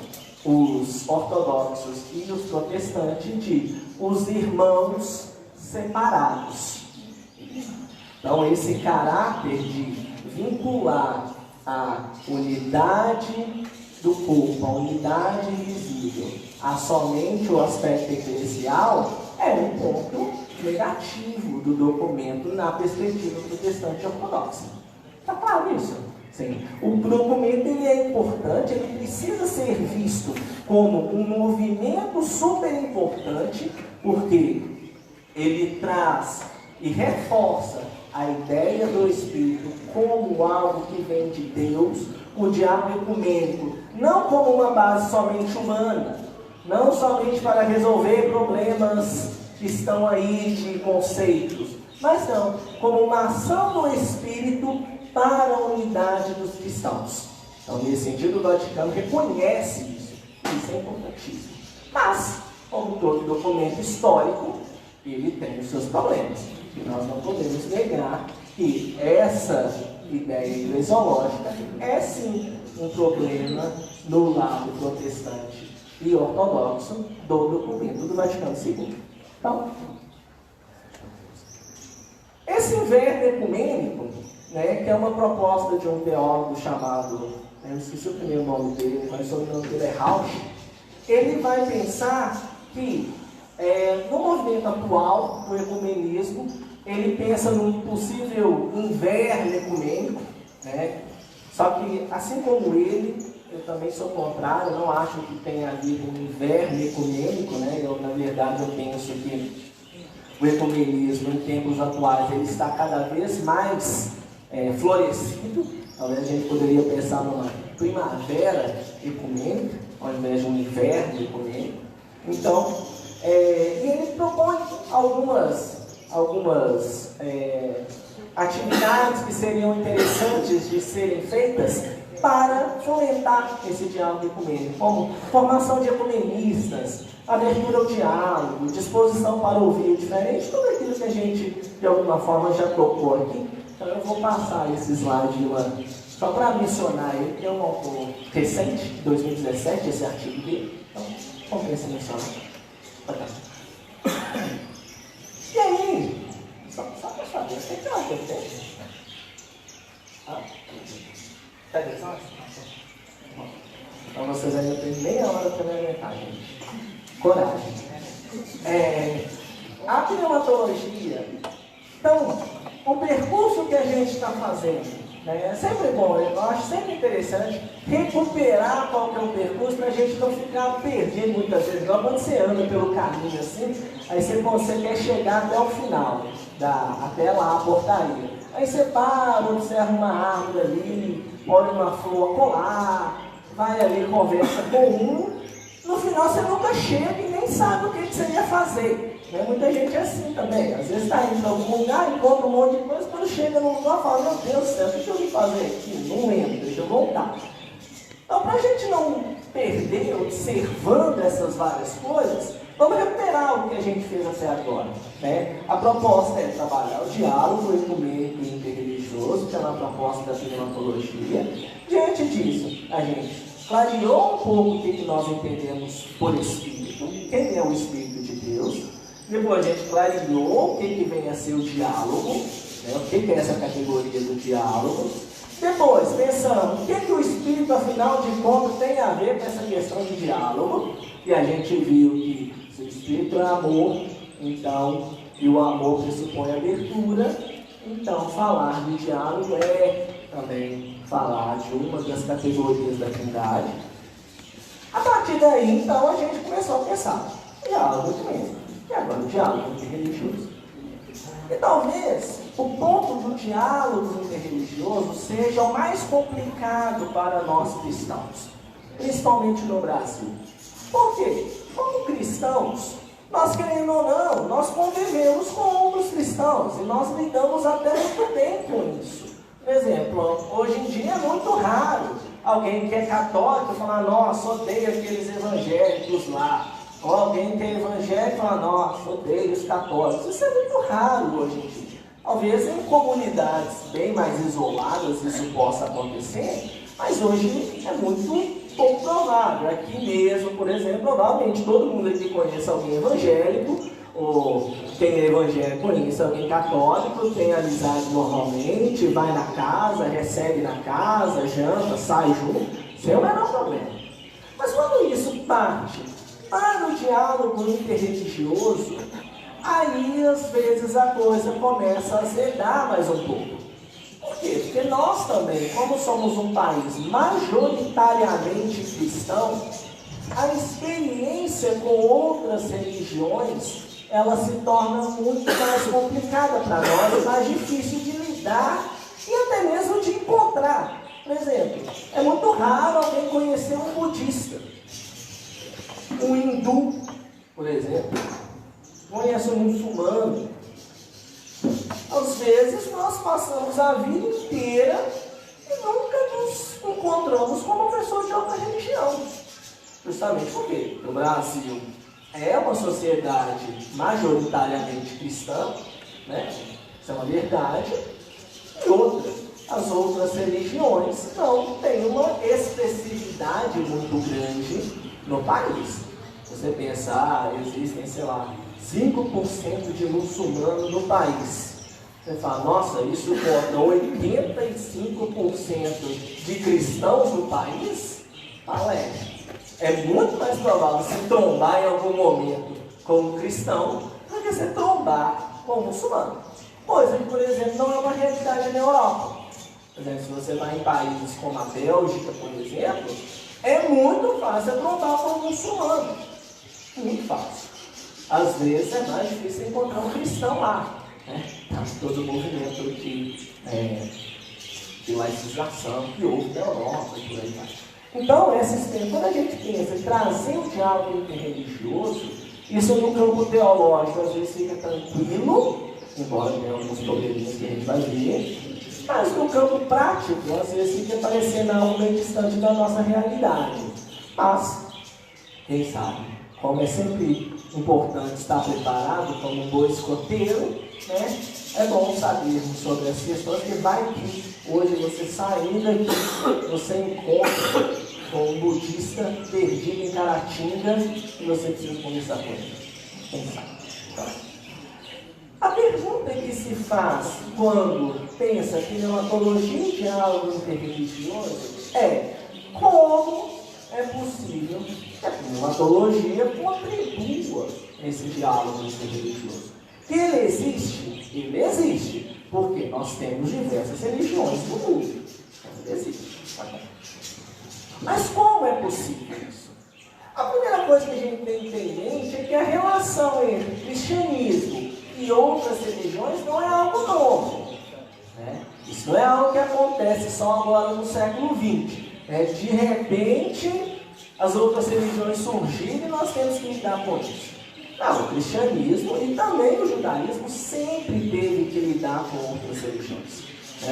os ortodoxos e os protestantes de os irmãos separados. Então esse caráter de vincular a unidade do corpo, a unidade invisível, a somente o aspecto eclesial, é um ponto negativo do documento na perspectiva protestante ortodoxa. Está claro isso? Sim. O documento ele é importante, ele precisa ser visto como um movimento super importante, porque ele traz e reforça a ideia do Espírito como algo que vem de Deus, o diálogo ecumênico, não como uma base somente humana, não somente para resolver problemas que estão aí de conceitos, mas não, como uma ação do Espírito para a unidade dos cristãos. Então, nesse sentido, o Vaticano reconhece isso. Isso é importantíssimo. Mas, como todo documento histórico, ele tem os seus problemas. E nós não podemos negar que essa ideia eclesiológica é sim um problema no lado protestante e ortodoxo do documento do Vaticano II. Então, esse inverno ecumênico, né, que é uma proposta de um teólogo chamado, eu esqueci o primeiro nome dele, mas o sobrenome dele é Rauch, ele vai pensar que no movimento atual do ecumenismo, ele pensa num possível inverno ecumênico, né? Só que, assim como ele, eu também sou contrário, não acho que tenha havido um inverno ecumênico, né? Na verdade, eu penso que o ecumenismo, em tempos atuais, ele está cada vez mais florescido. Talvez a gente poderia pensar numa primavera ecumênica, ao invés de um inverno ecumênico. Então, e ele propõe algumas atividades que seriam interessantes de serem feitas para fomentar esse diálogo ecumênico, como formação de ecumenistas, abertura ao diálogo, disposição para ouvir o diferente, tudo aquilo que a gente, de alguma forma, já tocou aqui. Então eu vou passar esse slide só para mencionar ele, que é um autor recente, de 2017, esse artigo dele. Então, vamos ver se menciona. E aí, só para saber, o que eu acho que tem? Tá 10 horas? Então vocês ainda têm meia hora para me aguentar, gente. Coragem. A pneumatologia. Então, o percurso que a gente está fazendo, né, é sempre bom, eu acho sempre interessante recuperar qual que é o percurso para a gente não ficar perdido muitas vezes. Igual quando você anda pelo caminho assim, aí você quer chegar até o final, até lá a portaria. Aí você para, observa uma árvore ali, olha uma flor colar, vai ali, conversa com um, no final você nunca chega e nem sabe o que você ia fazer. Né? Muita gente é assim também, às vezes está indo para algum lugar, encontra um monte de coisa, quando chega no lugar fala, meu Deus do céu, o que eu vim fazer aqui? Não lembro, deixa eu voltar. Então, para a gente não perder observando essas várias coisas, vamos recuperar o que a gente fez até agora. Né? A proposta é trabalhar o diálogo ecumênico e interreligioso, que é uma proposta da pneumatologia. Diante disso, a gente clareou um pouco o que nós entendemos por Espírito, quem é o Espírito de Deus. Depois a gente clareou o que vem a ser o diálogo, né? O que é essa categoria do diálogo. Depois, pensando, o que o Espírito, afinal de contas, tem a ver com essa questão de diálogo. E a gente viu que se o Espírito é amor, então, e o amor pressupõe abertura, então falar de diálogo é também falar de uma das categorias da Trindade. A partir daí, então, a gente começou a pensar, diálogo mesmo. E agora o diálogo interreligioso. E talvez o ponto do diálogo interreligioso seja o mais complicado para nós cristãos, principalmente no Brasil. Por quê? Como cristãos, Nós, querendo ou não, nós convivemos com outros cristãos e nós lidamos até muito bem com isso. Por exemplo, hoje em dia é muito raro alguém que é católico falar, nossa, odeio aqueles evangélicos lá. Ou alguém que é evangélico falar, nossa, odeio os católicos. Isso é muito raro hoje em dia. Talvez em comunidades bem mais isoladas isso possa acontecer, mas hoje é muito pouco provável. Aqui mesmo, por exemplo, provavelmente todo mundo aqui conhece alguém evangélico, ou quem é evangélico conhece alguém católico, tem amizade normalmente, vai na casa, recebe na casa, janta, sai junto, isso é o menor problema. Mas quando isso parte para o diálogo interreligioso, aí às vezes a coisa começa a azedar mais um pouco. Por quê? Porque nós também, como somos um país majoritariamente cristão, a experiência com outras religiões, ela se torna muito mais complicada para nós, mais difícil de lidar e até mesmo de encontrar. Por exemplo, é muito raro alguém conhecer um budista, um hindu, por exemplo, conhece um muçulmano. Às vezes nós passamos a vida inteira e nunca nos encontramos com uma pessoa de outra religião. Justamente porque o Brasil é uma sociedade majoritariamente cristã, né? Isso é uma verdade. E outra, as outras religiões não têm uma expressividade muito grande no país. Você pensar, existem, sei lá, 5% de muçulmanos no país. Você fala, nossa, isso conta 85% de cristãos no país? Fala, é muito mais provável você trombar em algum momento com um cristão do que você trombar com um muçulmano. Coisa que, por exemplo, não é uma realidade na Europa. Por exemplo, se você vai em países como a Bélgica, por exemplo, é muito fácil trombar com um muçulmano. Muito fácil. Às vezes é mais difícil encontrar um cristão lá. Né? Todo o movimento de laicização que houve na Europa e por aí vai. Então, quando a gente pensa em trazer o diálogo interreligioso, isso no campo teológico às vezes fica tranquilo, embora tenha alguns probleminhas que a gente vai ver, mas no campo prático, às vezes fica parecendo algo meio distante da nossa realidade. Mas, quem sabe, como é sempre importante estar preparado como um bom escoteiro, né? É bom sabermos sobre as questões que vai que hoje você saindo aqui, você encontra com um budista perdido em Caratinga e você precisa conversar com ele. Quem sabe? A pergunta que se faz quando pensa que neonatologia e diálogo interreligioso é como é possível que a neonatologia contribua nesse diálogo interreligioso. Que ele existe, porque nós temos diversas religiões no mundo. Ele existe. Mas como é possível isso? A primeira coisa que a gente tem que ter em mente é que a relação entre cristianismo e outras religiões não é algo novo. Né? Isso não é algo que acontece só agora no século XX. De repente, as outras religiões surgiram e nós temos que lidar com isso. Não, o cristianismo e também o judaísmo sempre teve que lidar com outras religiões.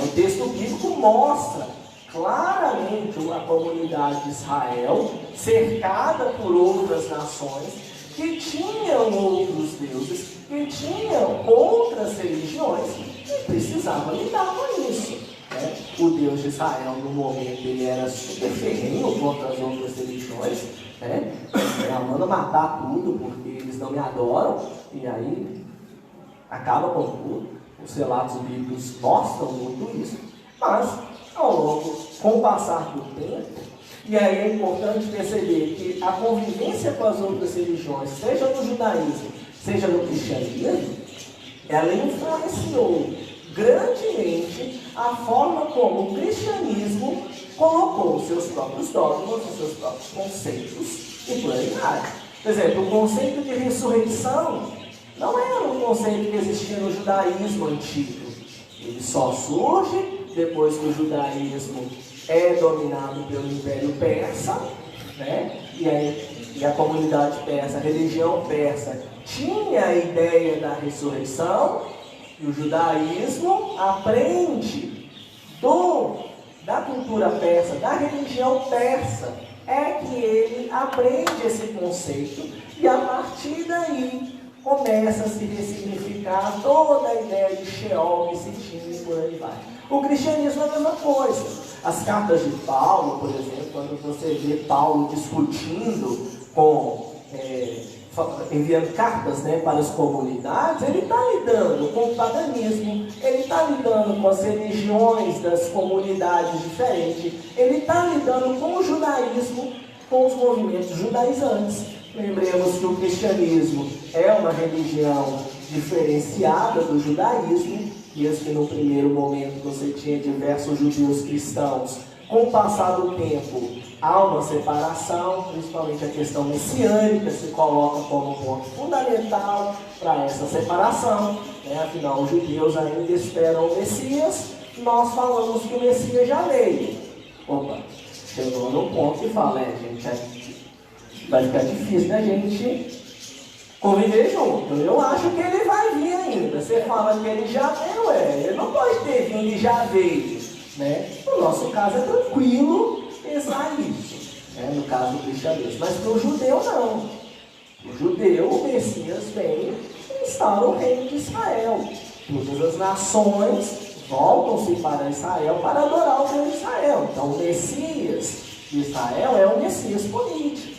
O texto bíblico mostra claramente a comunidade de Israel cercada por outras nações que tinham outros deuses, que tinham outras religiões e precisavam lidar com isso. O Deus de Israel, no momento, ele era super ferrenho contra as outras religiões, manda matar tudo porque eles não me adoram, e aí acaba com tudo. Os relatos bíblicos mostram muito isso, mas com o passar do tempo, e aí é importante perceber que a convivência com as outras religiões, seja no judaísmo, seja no cristianismo, ela influenciou grandemente a forma como o cristianismo colocou os seus próprios dogmas, os seus próprios conceitos e por aí vai. Por exemplo, o conceito de ressurreição não era um conceito que existia no judaísmo antigo. Ele só surge depois que o judaísmo é dominado pelo Império Persa, e aí e a comunidade persa, a religião persa, tinha a ideia da ressurreição, e o judaísmo aprende da cultura persa, da religião persa, é que ele aprende esse conceito e a partir daí começa a se ressignificar toda a ideia de Sheol que se tinha e por aí vai. O cristianismo é a mesma coisa. As cartas de Paulo, por exemplo, quando você vê Paulo discutindo enviando cartas, né, para as comunidades, ele está lidando com o paganismo, ele está lidando com as religiões das comunidades diferentes, ele está lidando com o judaísmo, com os movimentos judaizantes. Lembremos que o cristianismo é uma religião diferenciada do judaísmo, mesmo que no primeiro momento você tinha diversos judeus cristãos. Com o passar do tempo, há uma separação, principalmente a questão messiânica se coloca como um ponto fundamental para essa separação. Afinal, os judeus ainda esperam o Messias, nós falamos que o Messias já veio. Opa, chegou num ponto que fala, gente, vai ficar difícil da gente conviver junto. Eu acho que ele vai vir ainda. Você fala que ele já veio, ele não pode ter vindo e já veio. No nosso caso é tranquilo pensar isso, no caso do cristianismo, mas para o judeu não. O judeu, o Messias vem e instaura o reino de Israel. Todas as nações voltam-se para Israel para adorar o Deus de Israel. Então o Messias de Israel é o Messias político.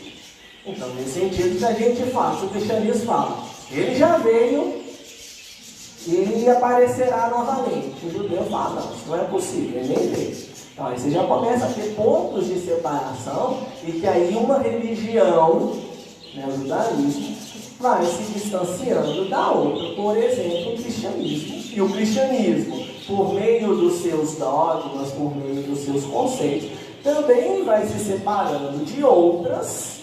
Então nesse sentido que a gente fala, o cristianismo fala, ele já veio e ele aparecerá novamente. O judeu fala, não, isso não é possível, ele nem veio. Então aí você já começa a ter pontos de separação e que aí uma religião, o judaísmo, vai se distanciando da outra. Por exemplo, o cristianismo. E o cristianismo, por meio dos seus dogmas, por meio dos seus conceitos, também vai se separando de outras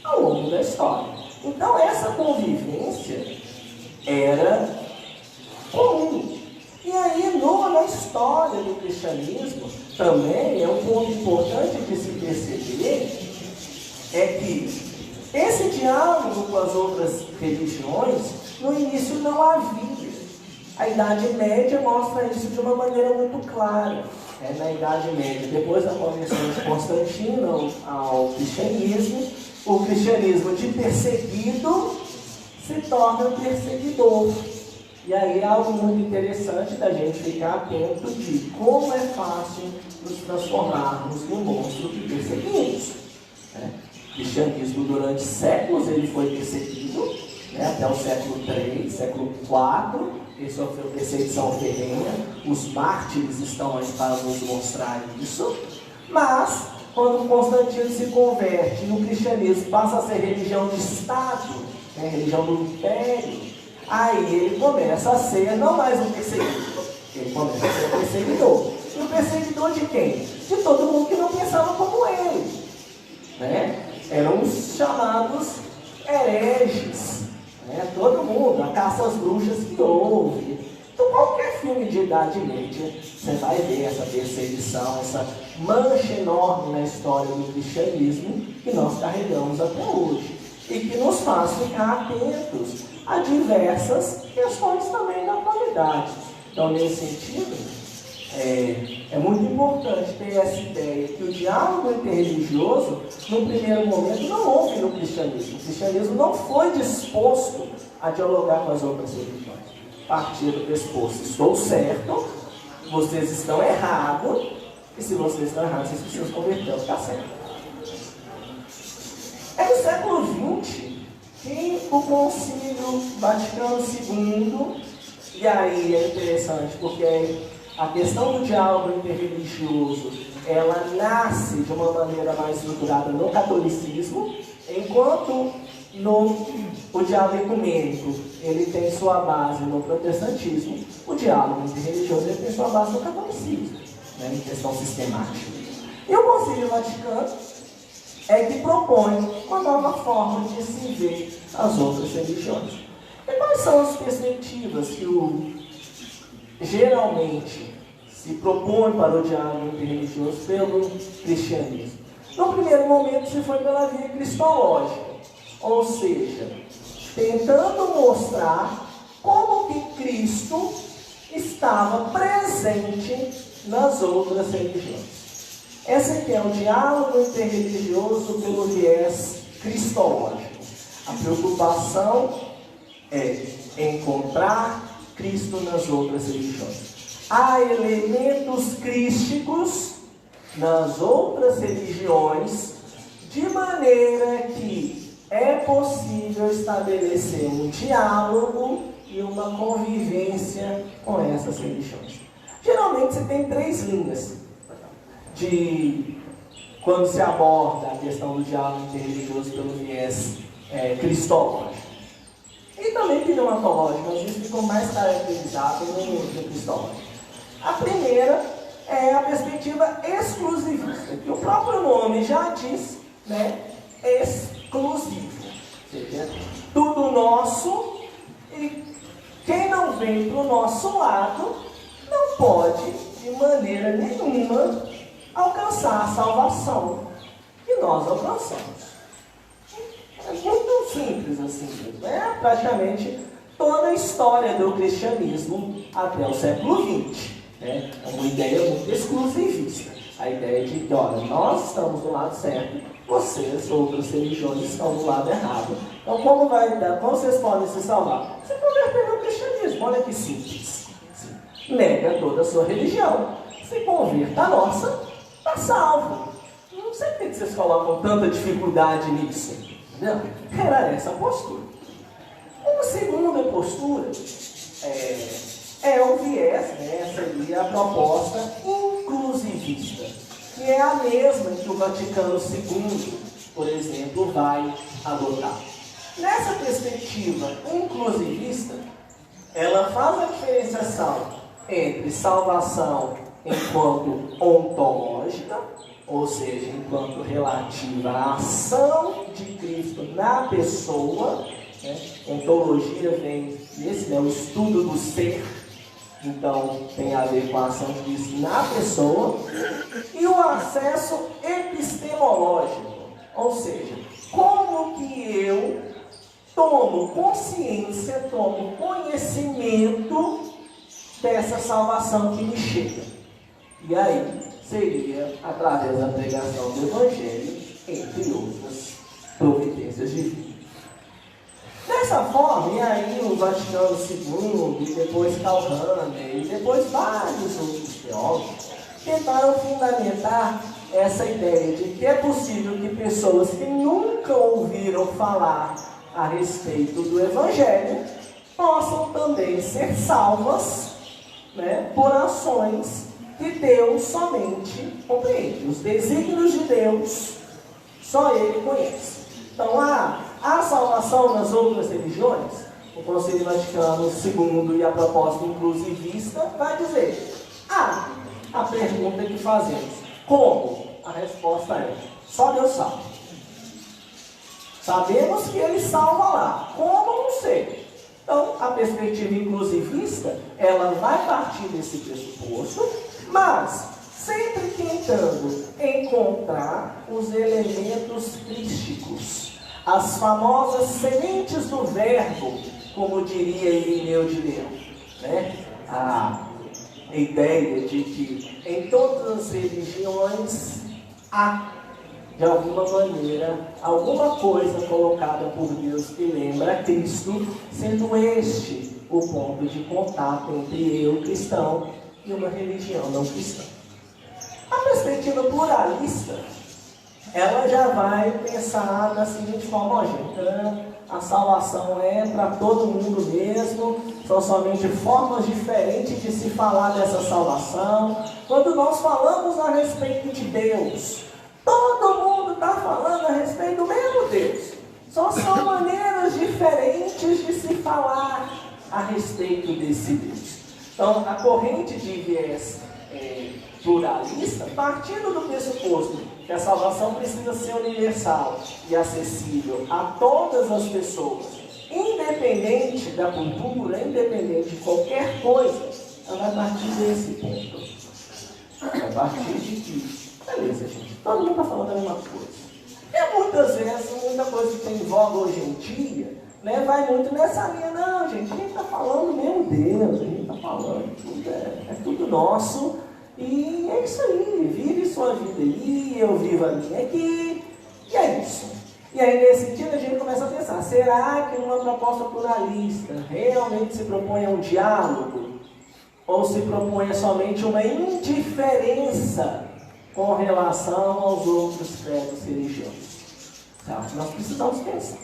ao longo da história. Então essa convivência era comum. E aí, na história do cristianismo, também é um ponto importante de se perceber, é que esse diálogo com as outras religiões, no início não havia. A Idade Média mostra isso de uma maneira muito clara. Na Idade Média, depois da conversão de Constantino ao cristianismo, o cristianismo de perseguido se torna perseguidor. E aí é algo muito interessante da gente ficar atento de como é fácil nos transformarmos num monstro que perseguimos. O cristianismo durante séculos ele foi perseguido, até o século III, século IV, ele sofreu perseguição ferrenha, os mártires estão aí para nos mostrar isso, mas quando Constantino se converte e o cristianismo passa a ser religião de Estado, religião do Império, aí ele começa a ser não mais um perseguidor, ele começa a ser um perseguidor. E o perseguidor de quem? De todo mundo que não pensava como ele. Eram os chamados hereges. Todo mundo, a caça às bruxas que houve. Então qualquer filme de Idade Média, você vai ver essa perseguição, essa mancha enorme na história do cristianismo que nós carregamos até hoje. E que nos faz ficar atentos a diversas questões também da atualidade. Então, nesse sentido, é muito importante ter essa ideia que o diálogo interreligioso, no primeiro momento, não houve no cristianismo. O cristianismo não foi disposto a dialogar com as outras religiões. Partir do pressuposto, estou certo, vocês estão errados, e se vocês estão errados, vocês precisam se converter, está certo. É no século XX que o Concílio Vaticano II, e aí é interessante porque a questão do diálogo interreligioso, ela nasce de uma maneira mais estruturada no catolicismo, enquanto o diálogo ecumênico ele tem sua base no protestantismo, o diálogo interreligioso ele tem sua base no catolicismo, em questão sistemática. E o Concílio Vaticano é que propõe uma nova forma de se ver as outras religiões. E quais são as perspectivas que geralmente se propõe para o diálogo interreligioso pelo cristianismo? No primeiro momento se foi pela via cristológica, ou seja, tentando mostrar como que Cristo estava presente nas outras religiões. Esse aqui é o diálogo interreligioso pelo viés cristológico. A preocupação é encontrar Cristo nas outras religiões. Há elementos crísticos nas outras religiões, de maneira que é possível estabelecer um diálogo e uma convivência com essas religiões. Geralmente você tem 3 linhas de quando se aborda a questão do diálogo interreligioso pelo viés cristológico. E também pneumatológico, mas isso ficou mais caracterizado no cristológico. A primeira é a perspectiva exclusivista, que o próprio nome já diz, né? Exclusivo. Ou seja, tudo nosso e quem não vem para o nosso lado não pode, de maneira nenhuma, alcançar a salvação que nós alcançamos. É muito simples assim. É praticamente toda a história do cristianismo até o século XX. É uma ideia muito exclusivista. A ideia de que, olha, nós estamos do lado certo, vocês, outras religiões, estão do lado errado. Então, como vocês podem se salvar? Se converter no cristianismo. Olha que simples. Nega toda a sua religião, se converta à nossa, está salvo. Não sei por que vocês colocam tanta dificuldade nisso. Não, era essa a postura. Uma segunda postura é o viés, né? Essa ali é a proposta inclusivista, que é a mesma que o Vaticano II, por exemplo, vai adotar. Nessa perspectiva inclusivista, ela faz a diferenciação entre salvação enquanto ontológica, ou seja, enquanto relativa à ação de Cristo na pessoa, né? Ontologia vem desse, né, o estudo do ser, então tem a ver com a ação de Cristo na pessoa, e o acesso epistemológico, ou seja, como que eu tomo consciência, tomo conhecimento dessa salvação que me chega. E aí seria através da pregação do Evangelho, entre outras providências divinas. Dessa forma, e aí o Vaticano II, e depois Calhoun, e depois vários outros teólogos, tentaram fundamentar essa ideia de que é possível que pessoas que nunca ouviram falar a respeito do Evangelho possam também ser salvas, né, por ações que Deus somente compreende. Os desígnios de Deus, só Ele conhece. Então, a salvação nas outras religiões, o Conselho Vaticano II e a proposta inclusivista vai dizer: a pergunta que fazemos, como? A resposta é: só Deus sabe. Sabemos que Ele salva lá, como? Não sei. Então, a perspectiva inclusivista, ela vai partir desse pressuposto, mas sempre tentando encontrar os elementos crísticos, as famosas sementes do verbo, como diria Irineu de Leão, né? A ideia de que em todas as religiões há, de alguma maneira, alguma coisa colocada por Deus que lembra Cristo, sendo este o ponto de contato entre eu, cristão, e uma religião não cristã. A perspectiva pluralista, ela já vai pensar da seguinte forma: então, a salvação é para todo mundo mesmo, são somente formas diferentes de se falar dessa salvação. Quando nós falamos a respeito de Deus, todo mundo está falando a respeito do mesmo Deus. Só são maneiras diferentes de se falar a respeito desse Deus. Então, a corrente de viés pluralista, partindo do pressuposto que a salvação precisa ser universal e acessível a todas as pessoas, independente da cultura, independente de qualquer coisa, ela vai partir desse ponto. Vai partir de que Beleza, gente. Todo mundo está falando a mesma coisa. E muitas vezes, muita coisa que tem em voga hoje em dia, né, vai muito nessa linha. Não, gente, a gente está falando mesmo Deus, a gente está falando, tudo é tudo nosso. E é isso aí, vive sua vida aí, eu vivo a minha aqui, e é isso. E aí, nesse sentido, a gente começa a pensar, será que uma proposta pluralista realmente se propõe a um diálogo? Ou se propõe somente uma indiferença com relação aos outros credos religiosos? É o que nós precisamos pensar.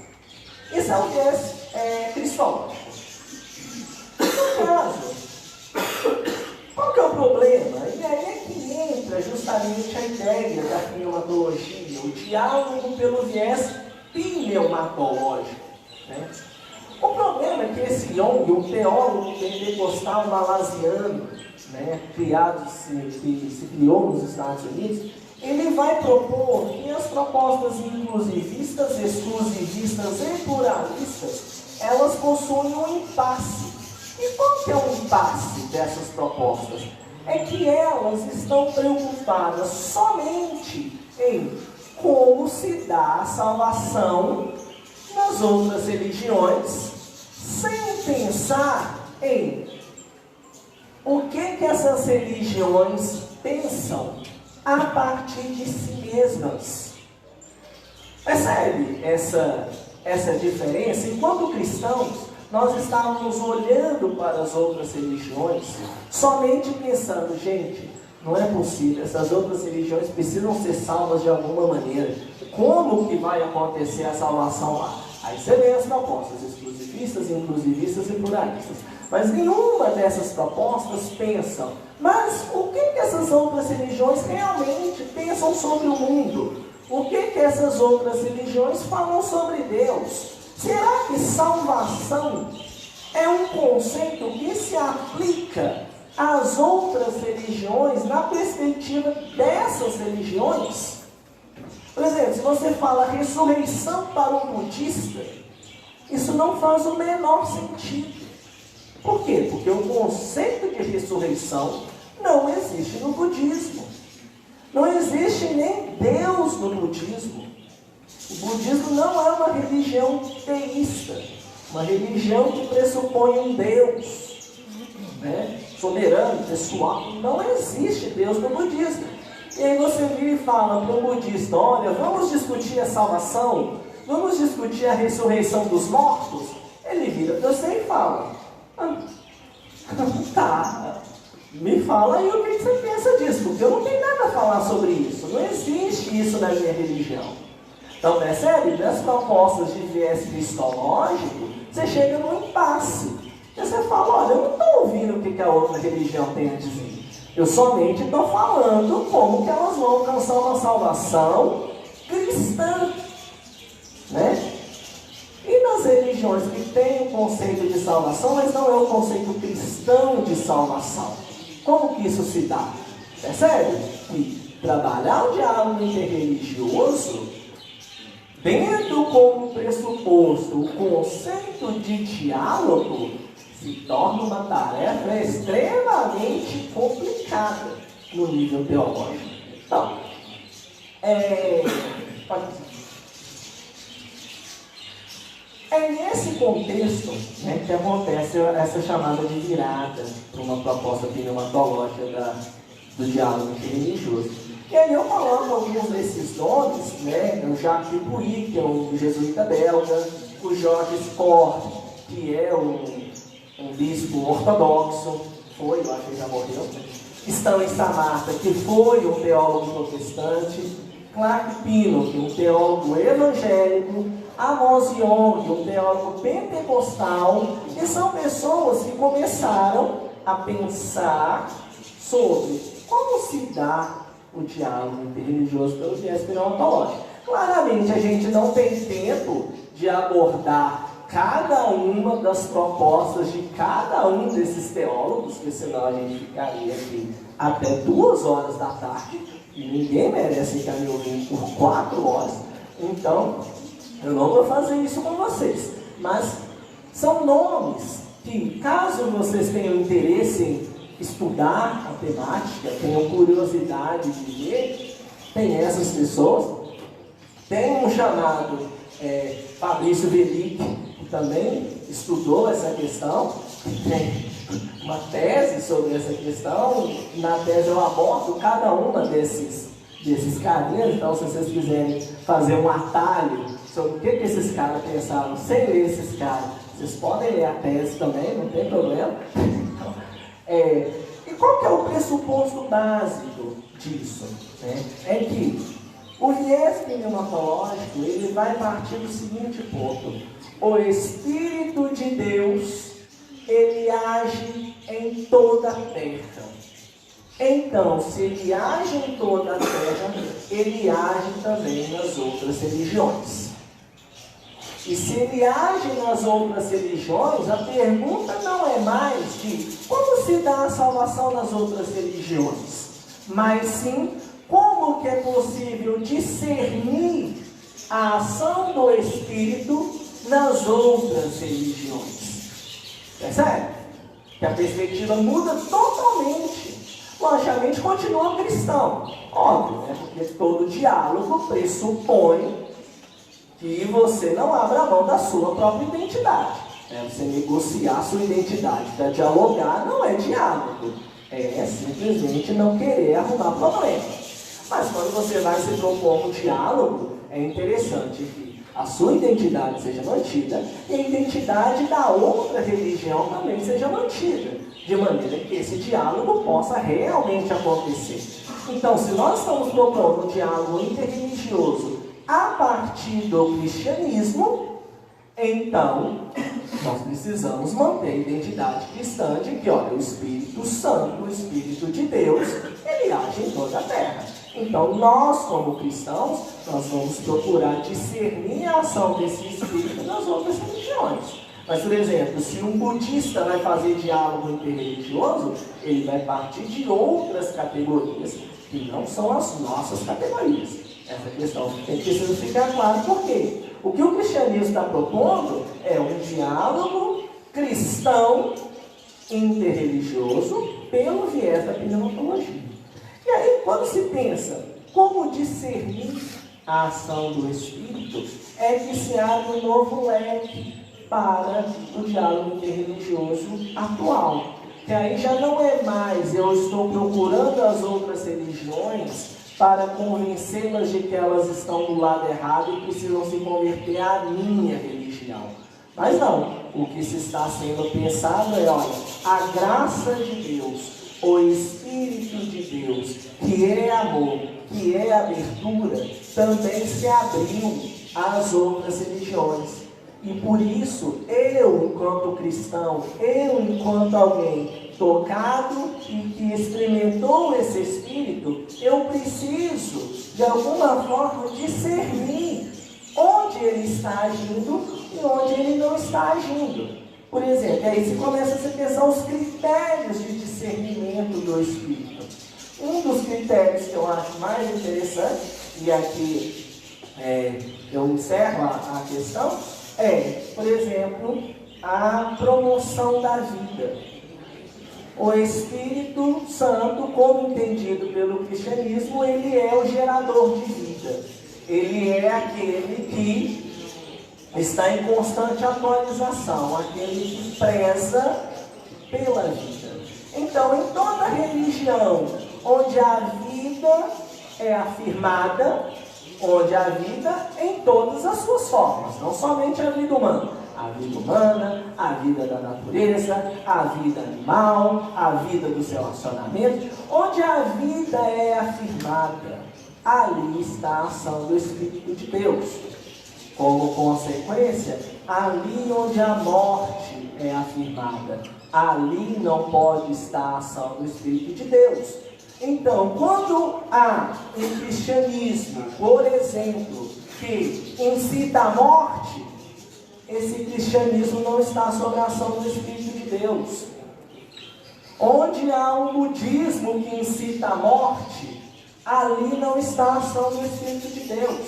Isso é um viés cristológico. No caso, qual que é o problema? E aí é que entra justamente a ideia da pneumatologia, o diálogo pelo viés pneumatológico, né? O problema é que esse Young, um teólogo pentecostal malasiano, né, que se criou nos Estados Unidos, ele vai propor que as propostas inclusivistas, exclusivistas e pluralistas, elas possuem um impasse. E qual que é o impasse dessas propostas? É que elas estão preocupadas somente em como se dá a salvação nas outras religiões, sem pensar em o que essas religiões pensam a partir de si mesmas. Percebe essa diferença? Enquanto cristãos, nós estávamos olhando para as outras religiões, somente pensando, gente, não é possível, essas outras religiões precisam ser salvas de alguma maneira. Como que vai acontecer a salvação lá? Aí você vê as propostas exclusivistas, inclusivistas e pluralistas. Mas nenhuma dessas propostas pensam, mas o que essas outras religiões realmente pensam sobre o mundo? O que essas outras religiões falam sobre Deus? Será que salvação é um conceito que se aplica às outras religiões na perspectiva dessas religiões? Por exemplo, se você fala ressurreição para um budista, isso não faz o menor sentido. Por quê? Porque o conceito de ressurreição não existe no budismo. Não existe nem Deus no budismo. O budismo não é uma religião teísta, uma religião que pressupõe um Deus, né, soberano, pessoal. Não existe Deus no budismo. E aí você vira e fala para um budista, olha, vamos discutir a salvação, vamos discutir a ressurreição dos mortos. Ele vira para você e fala, tá, me fala aí o que você pensa disso, porque eu não tenho nada a falar sobre isso, não existe isso na minha religião. Então percebe, nas propostas de viés cristológico, você chega num impasse. E você fala, olha, eu não estou ouvindo o que a outra religião tem a dizer. Eu somente estou falando como que elas vão alcançar uma salvação cristã, né? E nas religiões que têm o conceito de salvação, mas não é o conceito cristão de salvação. Como que isso se dá? Percebe? Que trabalhar o diálogo interreligioso, tendo como pressuposto o conceito de diálogo, se torna uma tarefa extremamente complicada no nível teológico. Então, é nesse contexto, né, que acontece essa chamada de virada para uma proposta pneumatológica do diálogo interreligioso. E aí eu coloco alguns desses nomes, né, o Jacques Dupuy, que é um jesuíta belga, o Georges Sport, que é um bispo ortodoxo, eu acho que já morreu, Stanley Samarta, que foi um teólogo protestante, Clark Pinnock, um teólogo evangélico, Amos Young, um teólogo pentecostal, que são pessoas que começaram a pensar sobre como se dá o diálogo interreligioso pelo viés pneumatológico. Claramente a gente não tem tempo de abordar cada uma das propostas de cada um desses teólogos, porque senão a gente ficaria aqui até 2 horas da tarde, e ninguém merece ficar me ouvindo por 4 horas. Então, eu não vou fazer isso com vocês. Mas são nomes que, caso vocês tenham interesse em estudar a temática, tenham curiosidade de ver, Tem essas pessoas. Tem um chamado Fabrício Velic, que também estudou essa questão, tem uma tese sobre essa questão. Na tese eu abordo cada uma desses carinhas. Então, se vocês quiserem fazer um atalho sobre o que esses caras pensavam sem ler esses caras, vocês podem ler a tese também, não tem problema. E qual que é o pressuposto básico disso? Né? É que o viés pneumatológico, ele vai partir do seguinte ponto: o Espírito de Deus, ele age em toda a terra. Então, se ele age em toda a terra, ele age também nas outras religiões. E se ele age nas outras religiões, a pergunta não é mais de como se dá a salvação nas outras religiões, mas sim como que é possível discernir a ação do Espírito nas outras religiões. Percebe? Que a perspectiva muda totalmente. Logicamente continua cristão, óbvio, né? Porque todo diálogo pressupõe que você não abra mão da sua própria identidade. Você negociar a sua identidade para dialogar não é diálogo, é simplesmente não querer arrumar problema. Mas quando você vai se propor um diálogo, é interessante que a sua identidade seja mantida e a identidade da outra religião também seja mantida, de maneira que esse diálogo possa realmente acontecer. Então, se nós estamos propondo um diálogo interreligioso a partir do cristianismo, então nós precisamos manter a identidade cristã de que, olha, o Espírito Santo, o Espírito de Deus, ele age em toda a terra. Então nós, como cristãos, nós vamos procurar discernir a ação desse Espírito nas outras religiões. Mas, por exemplo, se um budista vai fazer diálogo interreligioso, ele vai partir de outras categorias que não são as nossas categorias. Essa questão precisa ficar claro. Por quê? O que o cristianismo está propondo é um diálogo cristão interreligioso pelo viés da pneumatologia. E aí, quando se pensa como discernir a ação do Espírito, é que se abre um novo leque para o diálogo interreligioso atual. Que aí já não é mais eu estou procurando as outras religiões para convencê-las de que elas estão do lado errado e precisam se converter à minha religião. Mas não, o que se está sendo pensado é, olha, a graça de Deus, o Espírito de Deus, que é amor, que é abertura, também se abriu às outras religiões. E por isso, eu, enquanto cristão, eu, enquanto alguém tocado e que experimentou esse Espírito, eu preciso, de alguma forma, discernir onde ele está agindo e onde ele não está agindo. Por exemplo, aí se começa a se pensar os critérios de discernimento do Espírito. Um dos critérios que eu acho mais interessante, e aqui eu encerro a questão, por exemplo, a promoção da vida. O Espírito Santo, como entendido pelo cristianismo, ele é o gerador de vida. Ele é aquele que está em constante atualização, aquele que preza pela vida. Então, em toda religião onde a vida é afirmada, onde a vida em todas as suas formas, não somente a vida humana, a vida da natureza, a vida animal, a vida dos relacionamentos, onde a vida é afirmada, ali está a ação do Espírito de Deus. Como consequência, ali onde a morte é afirmada, ali não pode estar a ação do Espírito de Deus. Então, quando há um cristianismo, por exemplo, que incita a morte, esse cristianismo não está sob a ação do Espírito de Deus. Onde há um budismo que incita a morte, ali não está a ação do Espírito de Deus.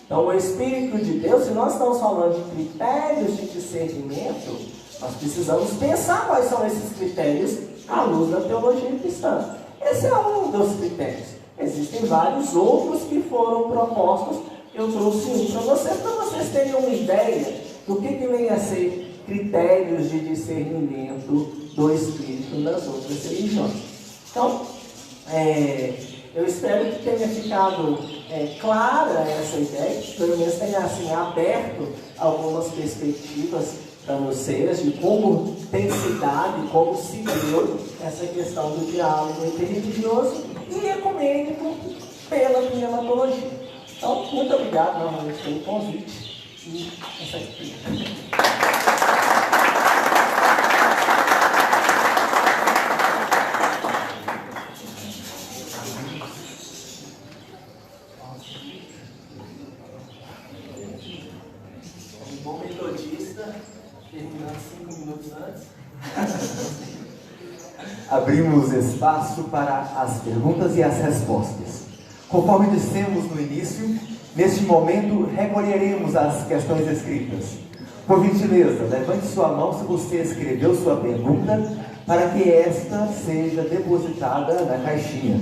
Então, o Espírito de Deus, se nós estamos falando de critérios de discernimento, nós precisamos pensar quais são esses critérios à luz da teologia cristã. Esse é um dos critérios. Existem vários outros que foram propostos. Eu trouxe um para vocês terem uma ideia do que vem a ser critérios de discernimento do Espírito nas outras religiões. Então, eu espero que tenha ficado clara essa ideia, pelo menos tenha assim, aberto algumas perspectivas para vocês de como tem se dado, como se deu essa questão do diálogo interreligioso e ecumênico pela pneumatologia. Então, muito obrigado novamente pelo convite e essa aqui. Um bom metodista, terminando 5 minutos antes. Abrimos espaço para as perguntas e as respostas. Conforme dissemos no início, neste momento recolheremos as questões escritas. Por gentileza, levante sua mão se você escreveu sua pergunta, para que esta seja depositada na caixinha.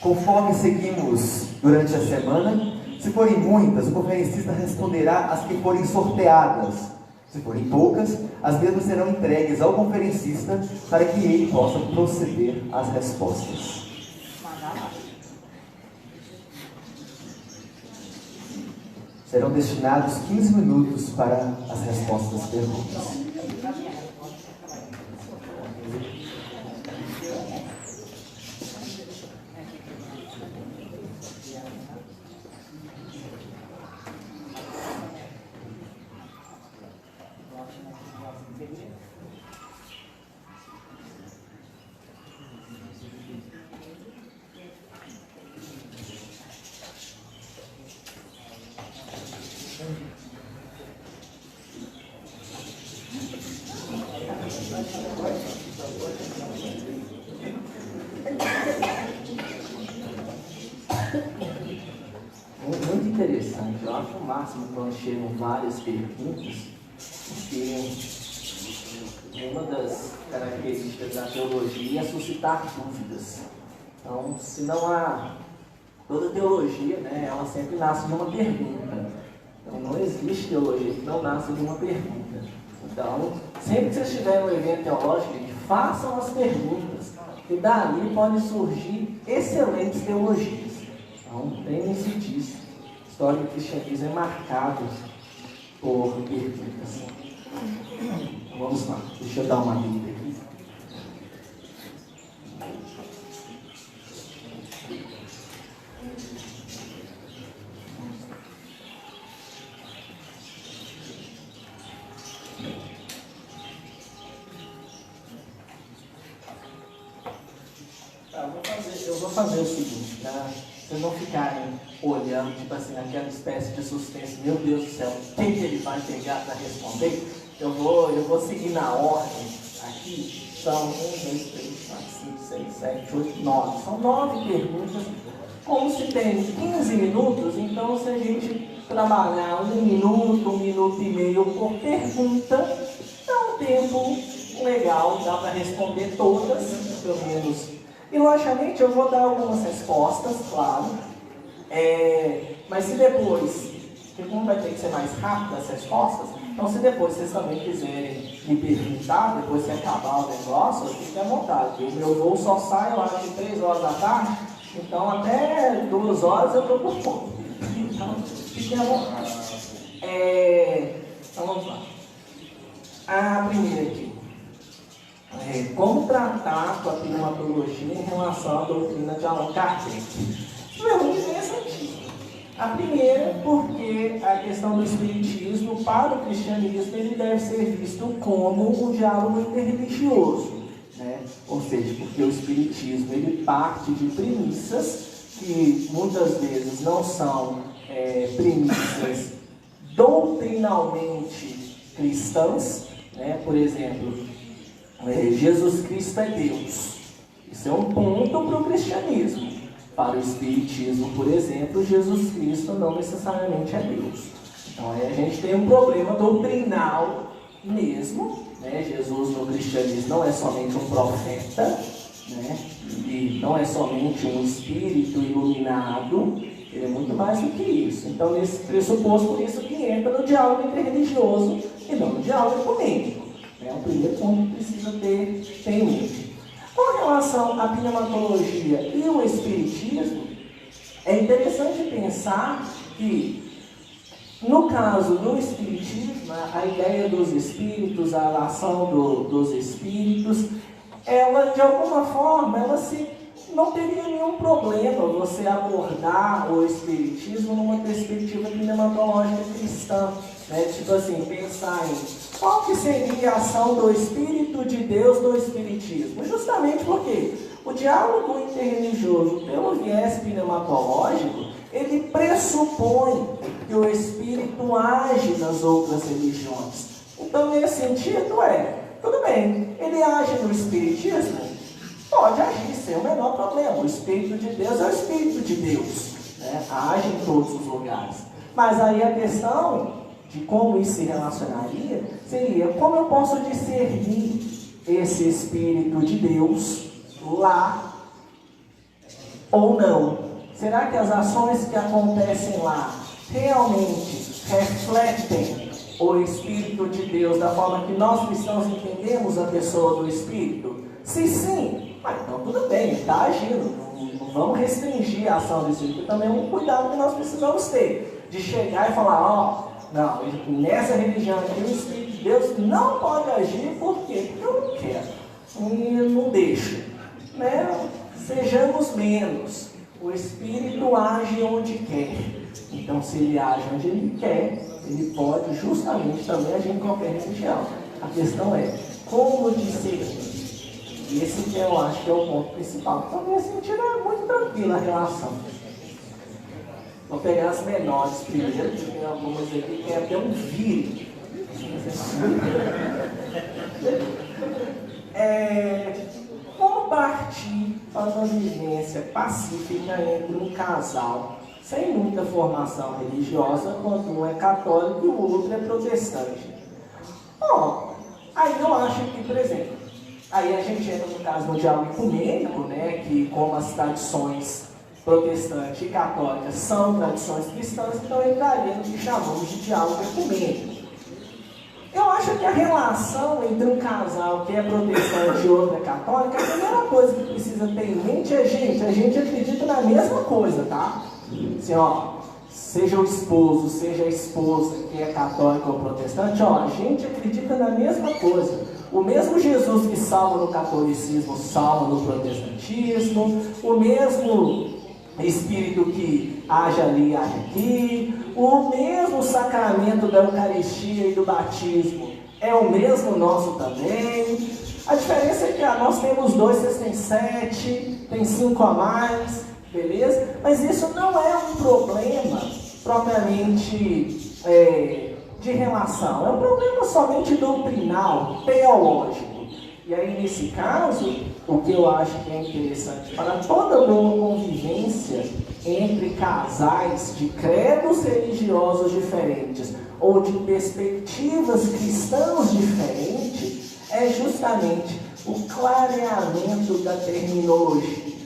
Conforme seguimos durante a semana, se forem muitas, o conferencista responderá as que forem sorteadas. Se forem poucas, as mesmas serão entregues ao conferencista para que ele possa proceder às respostas. Serão destinados 15 minutos para as respostas às perguntas. Muito interessante, eu acho o máximo quando chegam várias perguntas, porque uma das características da teologia é suscitar dúvidas. Então, se não há toda teologia, né, ela sempre nasce de uma pergunta. Então, não existe teologia que não nasce de uma pergunta. Então, sempre que vocês tiverem um evento teológico, façam as perguntas, e dali podem surgir excelentes teologias. Então, lembrem-se disso. A história do cristianismo é marcada por perguntas. Vamos lá, deixa eu dar uma lida aqui. Eu vou fazer o seguinte, tá? Vocês não ficarem olhando, tipo assim, naquela espécie de suspense, meu Deus do céu, quem que ele vai pegar para responder? Eu vou seguir na ordem aqui. São 1, 2, 3, 4, 5, 6, 7, 8, 9. São 9 perguntas. Como se tem 15 minutos, então se a gente trabalhar 1 minuto, 1 minuto e meio por pergunta, dá um tempo legal, dá para responder todas, pelo menos. E logicamente eu vou dar algumas respostas, claro. Mas se depois, porque como vai ter que ser mais rápido as respostas, então se depois vocês também quiserem me perguntar, depois que acabar o negócio, fiquem à vontade. O meu voo só sai, eu acho, 3 horas da tarde, então até 2 horas eu estou por pouco. Então, fiquem à vontade. Então vamos lá. A primeira aqui. Como tratar com a pneumatologia em relação à doutrina de Allan Kardec? Pergunta interessantíssima. A primeira, porque a questão do espiritismo para o cristianismo ele deve ser visto como um diálogo interreligioso, né? Ou seja, porque o espiritismo ele parte de premissas que muitas vezes não são premissas doutrinalmente cristãs, né? Por exemplo, Jesus Cristo é Deus. Isso é um ponto para o cristianismo. Para o espiritismo, por exemplo, Jesus Cristo não necessariamente é Deus. Então aí a gente tem um problema doutrinal mesmo, né? Jesus no cristianismo não é somente um profeta, né? E não é somente um espírito iluminado, ele é muito mais do que isso. Então, nesse pressuposto, por isso que entra no diálogo interreligioso e não no diálogo ecumênico. É o primeiro ponto que precisa ter em mente. Com relação à pneumatologia e o espiritismo, é interessante pensar que, no caso do espiritismo, a ideia dos espíritos, a relação dos espíritos, ela, de alguma forma, não teria nenhum problema você abordar o espiritismo numa perspectiva pneumatológica cristã, né? Tipo assim, pensar em qual que seria a ação do Espírito de Deus no espiritismo. Justamente porque o diálogo interreligioso, pelo viés pneumatológico, ele pressupõe que o Espírito age nas outras religiões. Então, nesse sentido, tudo bem, ele age no Espiritismo? Pode agir, sem o menor problema. O Espírito de Deus é o Espírito de Deus, né? Age em todos os lugares. Mas aí a questão de como isso se relacionaria seria: como eu posso discernir esse Espírito de Deus lá ou não? Será que as ações que acontecem lá realmente refletem o Espírito de Deus da forma que nós cristãos entendemos a pessoa do Espírito? Se sim, então tudo bem, está agindo. Não vamos restringir a ação do Espírito. Também é um cuidado que nós precisamos ter, de chegar e falar: não, nessa religião aqui o Espírito de Deus não pode agir. Por quê? Porque eu não quero, e não deixo, né? Sejamos menos. O Espírito age onde quer. Então, se ele age onde ele quer, ele pode justamente também agir em qualquer religião. A questão é como discernir. E esse que eu acho que é o ponto principal. Então, nesse sentido, é muito tranquila a relação. Vou pegar as menores primeiro, que tem algumas aqui que é até um vírus. Como partir para uma vivência pacífica entre um casal sem muita formação religiosa, quando um é católico e o outro é protestante? Bom, aí eu acho que, por exemplo, aí a gente entra no caso no diálogo ecumênico, né, que como as tradições protestante e católica são tradições cristãs, então entraria no que chamamos de diálogo ecumênico. Eu acho que a relação entre um casal que é protestante e outro é católica, a primeira coisa que precisa ter em mente é: a gente acredita na mesma coisa, tá? Assim, seja o esposo, seja a esposa que é católica ou protestante, a gente acredita na mesma coisa. O mesmo Jesus que salva no catolicismo, salva no protestantismo, o mesmo Espírito que age ali, age aqui, o mesmo sacramento da Eucaristia e do batismo é o mesmo nosso também. A diferença é que nós temos 2, vocês têm 7, tem 5 a mais, beleza? Mas isso não é um problema propriamente de relação, é um problema somente doutrinal, teológico. E aí, nesse caso, o que eu acho que é interessante para toda boa convivência entre casais de credos religiosos diferentes ou de perspectivas cristãs diferentes é justamente o clareamento da terminologia.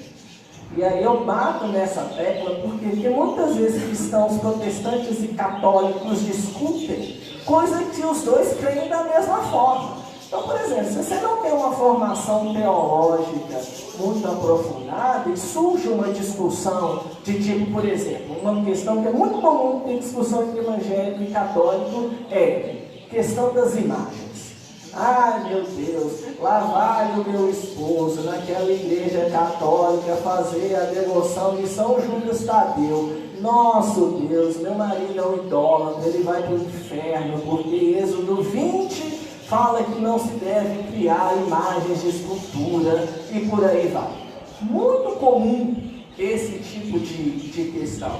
E aí eu bato nessa tecla porque muitas vezes cristãos protestantes e católicos discutem coisa que os dois creem da mesma forma. Então, por exemplo, se você não tem uma formação teológica muito aprofundada e surge uma discussão de tipo, por exemplo, uma questão que é muito comum ter discussão entre evangélico e católico é questão das imagens. Ai, meu Deus, lá vai o meu esposo naquela igreja católica fazer a devoção de São Judas Tadeu. Nosso Deus, meu marido é um idólatra, ele vai para o inferno, porque Êxodo 20 fala que não se deve criar imagens de escultura e por aí vai. Muito comum esse tipo de questão.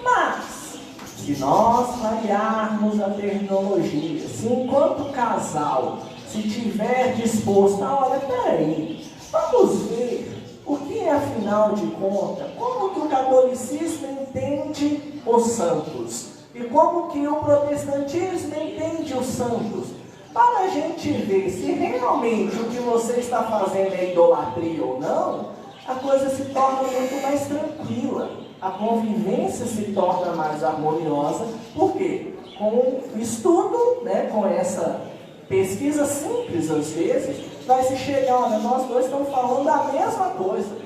Mas, se nós variarmos a terminologia, se enquanto casal, se tiver disposto olha, peraí, vamos ver o que é, afinal de contas, como que o catolicismo entende os santos e como que o protestantismo entende os santos. para a gente ver se realmente o que você está fazendo é idolatria ou não, a coisa se torna muito mais tranquila, a convivência se torna mais harmoniosa. Por quê? Com o estudo, né, com essa pesquisa simples às vezes, vai se chegar, olha, nós dois estamos falando da mesma coisa.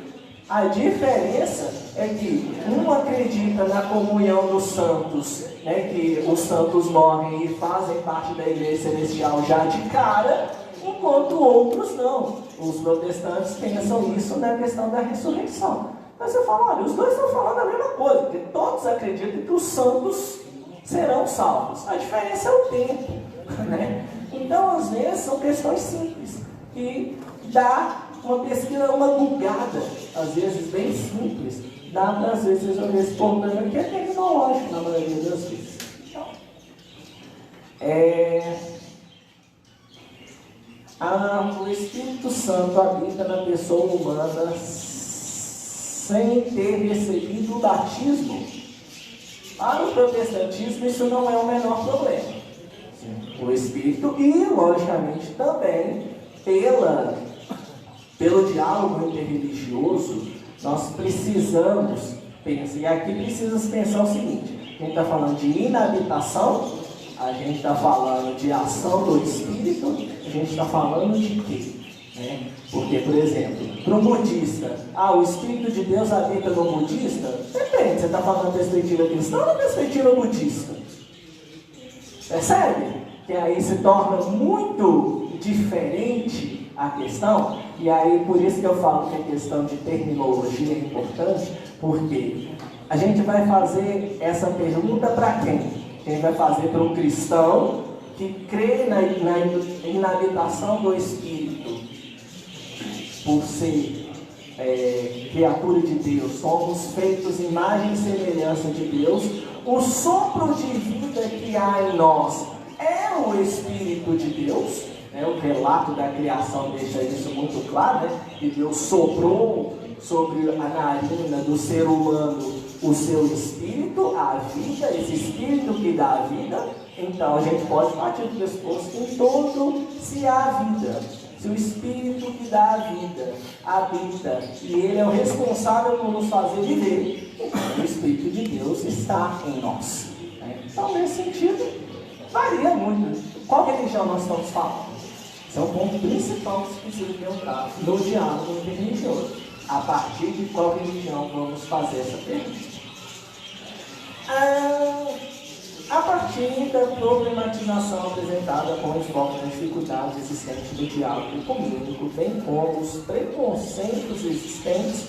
A diferença é que um acredita na comunhão dos santos, né, que os santos morrem e fazem parte da igreja celestial já de cara, enquanto outros não. Os protestantes pensam isso na questão da ressurreição. Mas você fala, olha, os dois estão falando a mesma coisa, porque todos acreditam que os santos serão salvos. A diferença é o tempo, né? Então, às vezes, são questões simples, que dá uma pesquisa, uma bugada, às vezes bem simples, dá para às vezes resolver esse problema que é tecnológico na maioria das vezes. Então, o Espírito Santo habita na pessoa humana sem ter recebido o batismo. Para o protestantismo isso não é o menor problema. O Espírito e, logicamente, também pelo diálogo interreligioso, nós precisamos pensar, e aqui precisa pensar o seguinte: a gente está falando de inabitação, a gente está falando de ação do Espírito, a gente está falando de quê? Né? Porque, por exemplo, para o budista, o Espírito de Deus habita no budista? Depende, você está falando da perspectiva cristã ou da perspectiva budista? Percebe? Que aí se torna muito diferente a questão, e aí por isso que eu falo que a questão de terminologia é importante, porque a gente vai fazer essa pergunta para quem? A gente vai fazer para um cristão que crê na inabitação do Espírito, por ser criatura de Deus, somos feitos imagem e semelhança de Deus, o sopro de vida que há em nós é o Espírito de Deus, né? O relato da criação deixa isso muito claro, né? Que Deus soprou sobre a narina do ser humano o seu Espírito, a vida, esse Espírito que dá a vida. Então a gente pode partir do pressuposto que em todo se há vida. Se o Espírito que dá a vida habita e Ele é o responsável por nos fazer viver, então o Espírito de Deus está em nós. Então, nesse sentido, varia muito. Qual religião nós estamos falando? Esse é o ponto principal que se precisa perguntar no diálogo interreligioso. A partir de qual religião vamos fazer essa pergunta? A partir da problematização apresentada com os focos das dificuldades existentes no diálogo ecumênico, bem como os preconceitos existentes,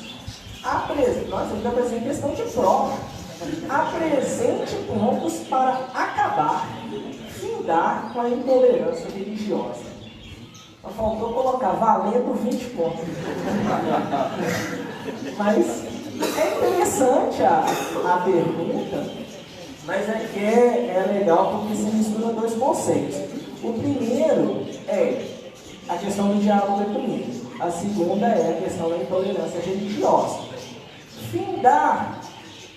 nós ainda apresentamos questão de prova. Apresente pontos para acabar, findar com a intolerância religiosa. Só faltou colocar valendo 20 pontos. Mas é interessante a pergunta, mas aqui é legal porque se mistura dois conceitos. O primeiro é a questão do diálogo ecumênico. A segunda é a questão da intolerância religiosa. Findar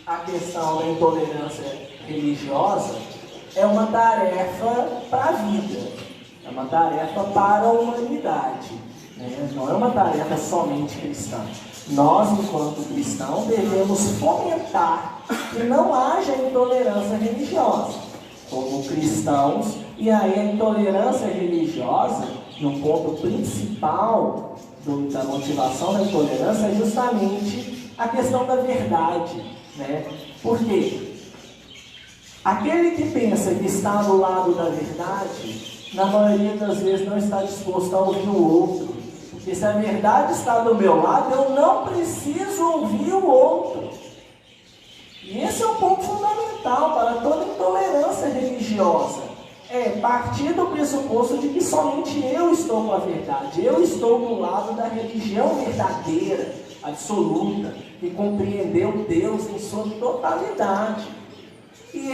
a questão da intolerância religiosa é uma tarefa para a vida, é uma tarefa para a humanidade, né? Não é uma tarefa somente cristã. Nós, enquanto cristãos, devemos fomentar que não haja intolerância religiosa como cristãos, e aí a intolerância religiosa, no ponto principal da motivação da intolerância, é justamente a questão da verdade, né? Porque aquele que pensa que está do lado da verdade, na maioria das vezes não está disposto a ouvir o outro. Porque se a verdade está do meu lado, eu não preciso ouvir o outro. E esse é um ponto fundamental para toda intolerância religiosa. É partir do pressuposto de que somente eu estou com a verdade. Eu estou do lado da religião verdadeira, absoluta, que compreendeu Deus em sua totalidade. E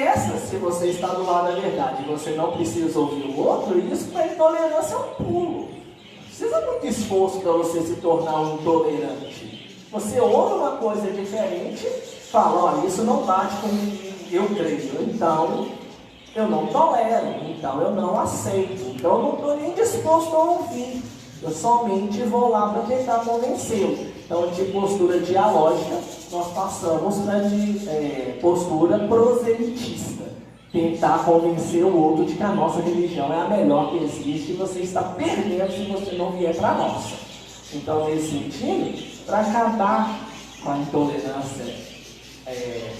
se você está do lado da verdade e você não precisa ouvir o outro, isso para a intolerância é um pulo. Não precisa muito esforço para você se tornar um intolerante. Você ouve uma coisa diferente, fala, olha, isso não bate com o que eu creio, então eu não tolero, então eu não aceito, então eu não estou nem disposto a ouvir, eu somente vou lá para tentar convencê-lo. Então, de postura dialógica, nós passamos para postura proselitista, tentar convencer o outro de que a nossa religião é a melhor que existe e você está perdendo se você não vier para a nossa. Então, nesse sentido, para acabar com a intolerância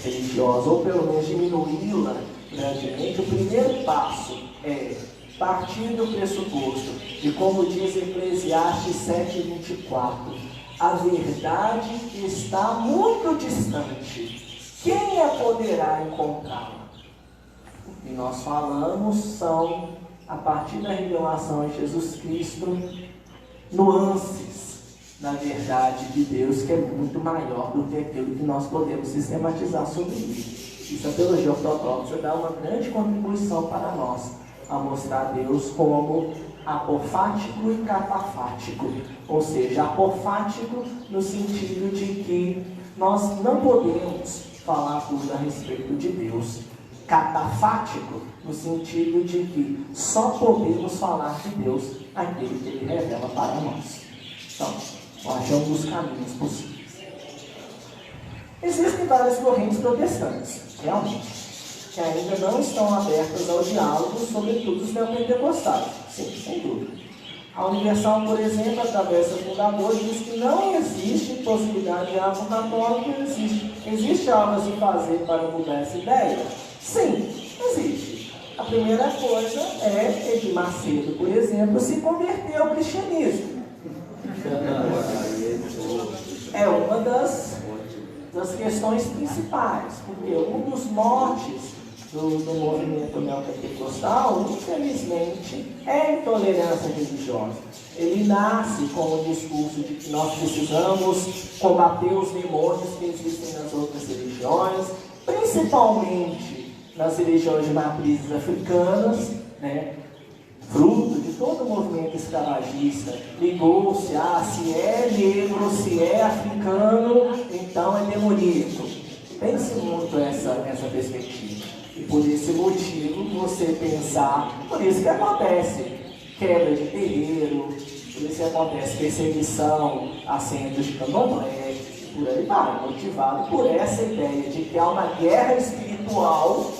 religiosa, ou pelo menos diminuí-la grandemente, o primeiro passo é partir do pressuposto de, como diz Eclesiastes 7:24, a verdade está muito distante, quem a poderá encontrá-la? O que nós falamos são, a partir da revelação em Jesus Cristo, nuances da verdade de Deus, que é muito maior do que aquilo que nós podemos sistematizar sobre ele. Isso, a teologia ortodoxa dá uma grande contribuição para nós, a mostrar Deus como apofático e catafático, ou seja, apofático no sentido de que nós não podemos falar tudo a respeito de Deus, catafático no sentido de que só podemos falar de Deus aquilo que Ele revela para nós. Então, eu acho um dos caminhos possíveis. Existem várias correntes protestantes, realmente, que ainda não estão abertas ao diálogo, sobretudo os neopentecostais. Sim, sem dúvida. A Universal, por exemplo, através do fundador, diz que não existe possibilidade de algo católico, existe algo a se fazer para mudar essa ideia? Sim, existe. A primeira coisa é Edir Macedo, por exemplo, se converter ao cristianismo. É uma das questões principais, porque um dos motes do movimento neopentecostal, infelizmente, é a intolerância religiosa. Ele nasce com o discurso de que nós precisamos combater os demônios que existem nas outras religiões, principalmente nas religiões de matrizes africanas, né? Fruto de todo o movimento escravagista, ligou-se se é negro, se é africano, então é demoníaco. Pense muito essa perspectiva. E por esse motivo, você pensar, por isso que acontece quebra de terreiro, por isso que acontece perseguição a centros de candomblé, por aí vai, motivado por essa ideia de que há uma guerra espiritual,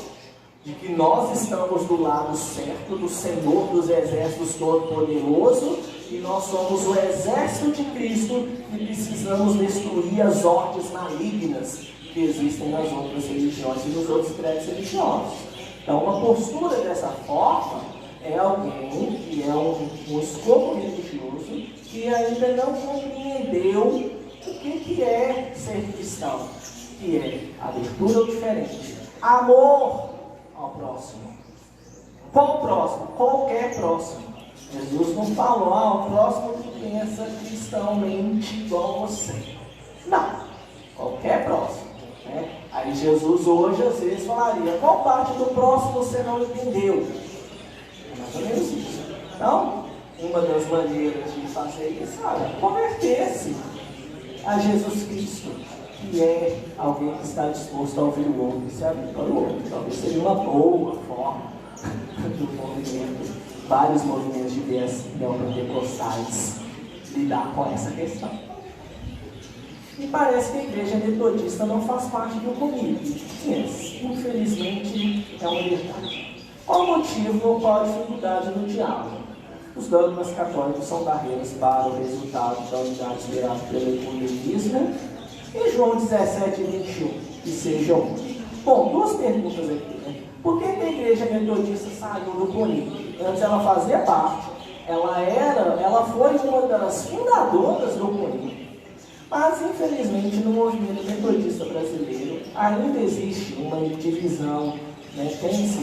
de que nós estamos do lado certo do Senhor dos Exércitos Todo-Poderoso e nós somos o exército de Cristo e precisamos destruir as hordas malignas que existem nas outras religiões e nos outros credos religiosos. Então, uma postura dessa forma é alguém que é um escopo religioso que ainda não compreendeu o que é ser cristão, que é abertura ao diferente, amor ao próximo. Qual próximo? Qualquer próximo. Jesus não falou, o próximo que pensa cristãomente igual a você. Não, qualquer próximo. Né? Aí Jesus hoje às vezes falaria, qual parte do próximo você não entendeu? É mais ou menos isso. Então, uma das maneiras de fazer isso é converter-se a Jesus Cristo, que é alguém que está disposto a ouvir o outro e se abrir para o outro. Talvez seria uma boa forma do movimento, vários movimentos de viés neopentecostais lidar com essa questão. E parece que a igreja metodista não faz parte do comitê. Infelizmente, é uma verdade. Qual o motivo ou qual a dificuldade no diálogo? Os dogmas católicos são barreiras para o resultado da unidade esperada pelo ecumenismo. E João 17:21, que seja um. Bom, duas perguntas aqui, né? Por que a igreja metodista saiu do CONIC? Antes ela fazia parte, ela foi uma das fundadoras do CONIC. Mas, infelizmente, no movimento metodista brasileiro, ainda existe uma divisão, né? Tem-se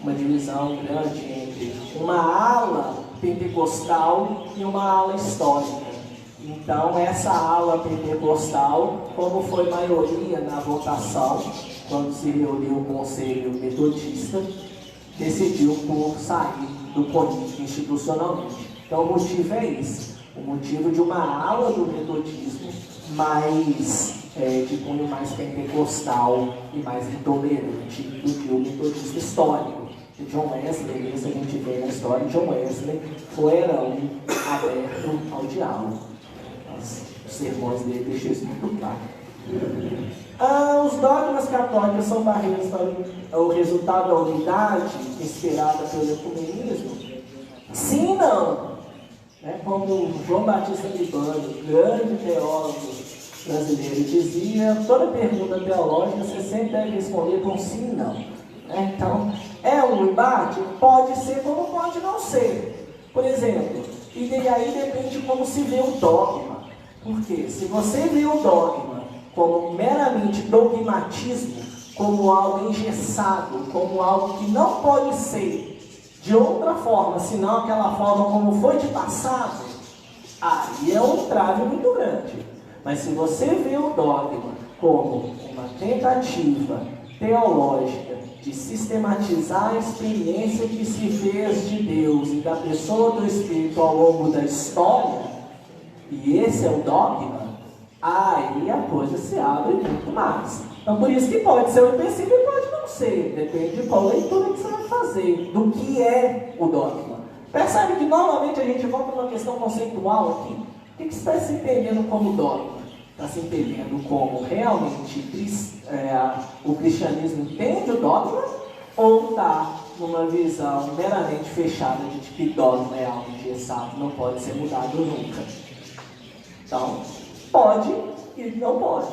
uma divisão grande entre uma ala pentecostal e uma ala histórica. Então, essa ala pentecostal, como foi maioria na votação, quando se reuniu o conselho metodista, decidiu por sair do CONIC institucionalmente. Então, o motivo é esse. O motivo de uma ala do metodismo de cunho mais pentecostal e mais intolerante do que o metodista histórico, John Wesley, isso a gente vê na história, John Wesley foi aberto ao diálogo. Os sermões dele deixam isso muito claro. Os dogmas católicos são barreiras para o resultado da unidade esperada pelo ecumenismo? Sim e não. Como João Batista Libano, grande teólogo brasileiro, dizia, toda pergunta teológica você sempre deve responder com sim e não. Então, é um embate? Pode ser como pode não ser. Por exemplo, e aí depende de como se vê o dogma. Porque se você vê o dogma como meramente dogmatismo, como algo engessado, como algo que não pode ser de outra forma, senão aquela forma como foi de passado, aí é um entrave muito grande. Mas se você vê o dogma como uma tentativa teológica de sistematizar a experiência que se fez de Deus e da pessoa do Espírito ao longo da história, e esse é o dogma, aí a coisa se abre muito mais. Então por isso que pode ser um empecilho e pode não ser, depende de qual leitura que você vai fazer, do que é o dogma. Percebe que novamente a gente volta para uma questão conceitual aqui. O que você está se entendendo como dogma? Está se entendendo como realmente o cristianismo entende o dogma, ou está numa visão meramente fechada de que dogma é algo engessado, não pode ser mudado nunca? Então, pode e não pode.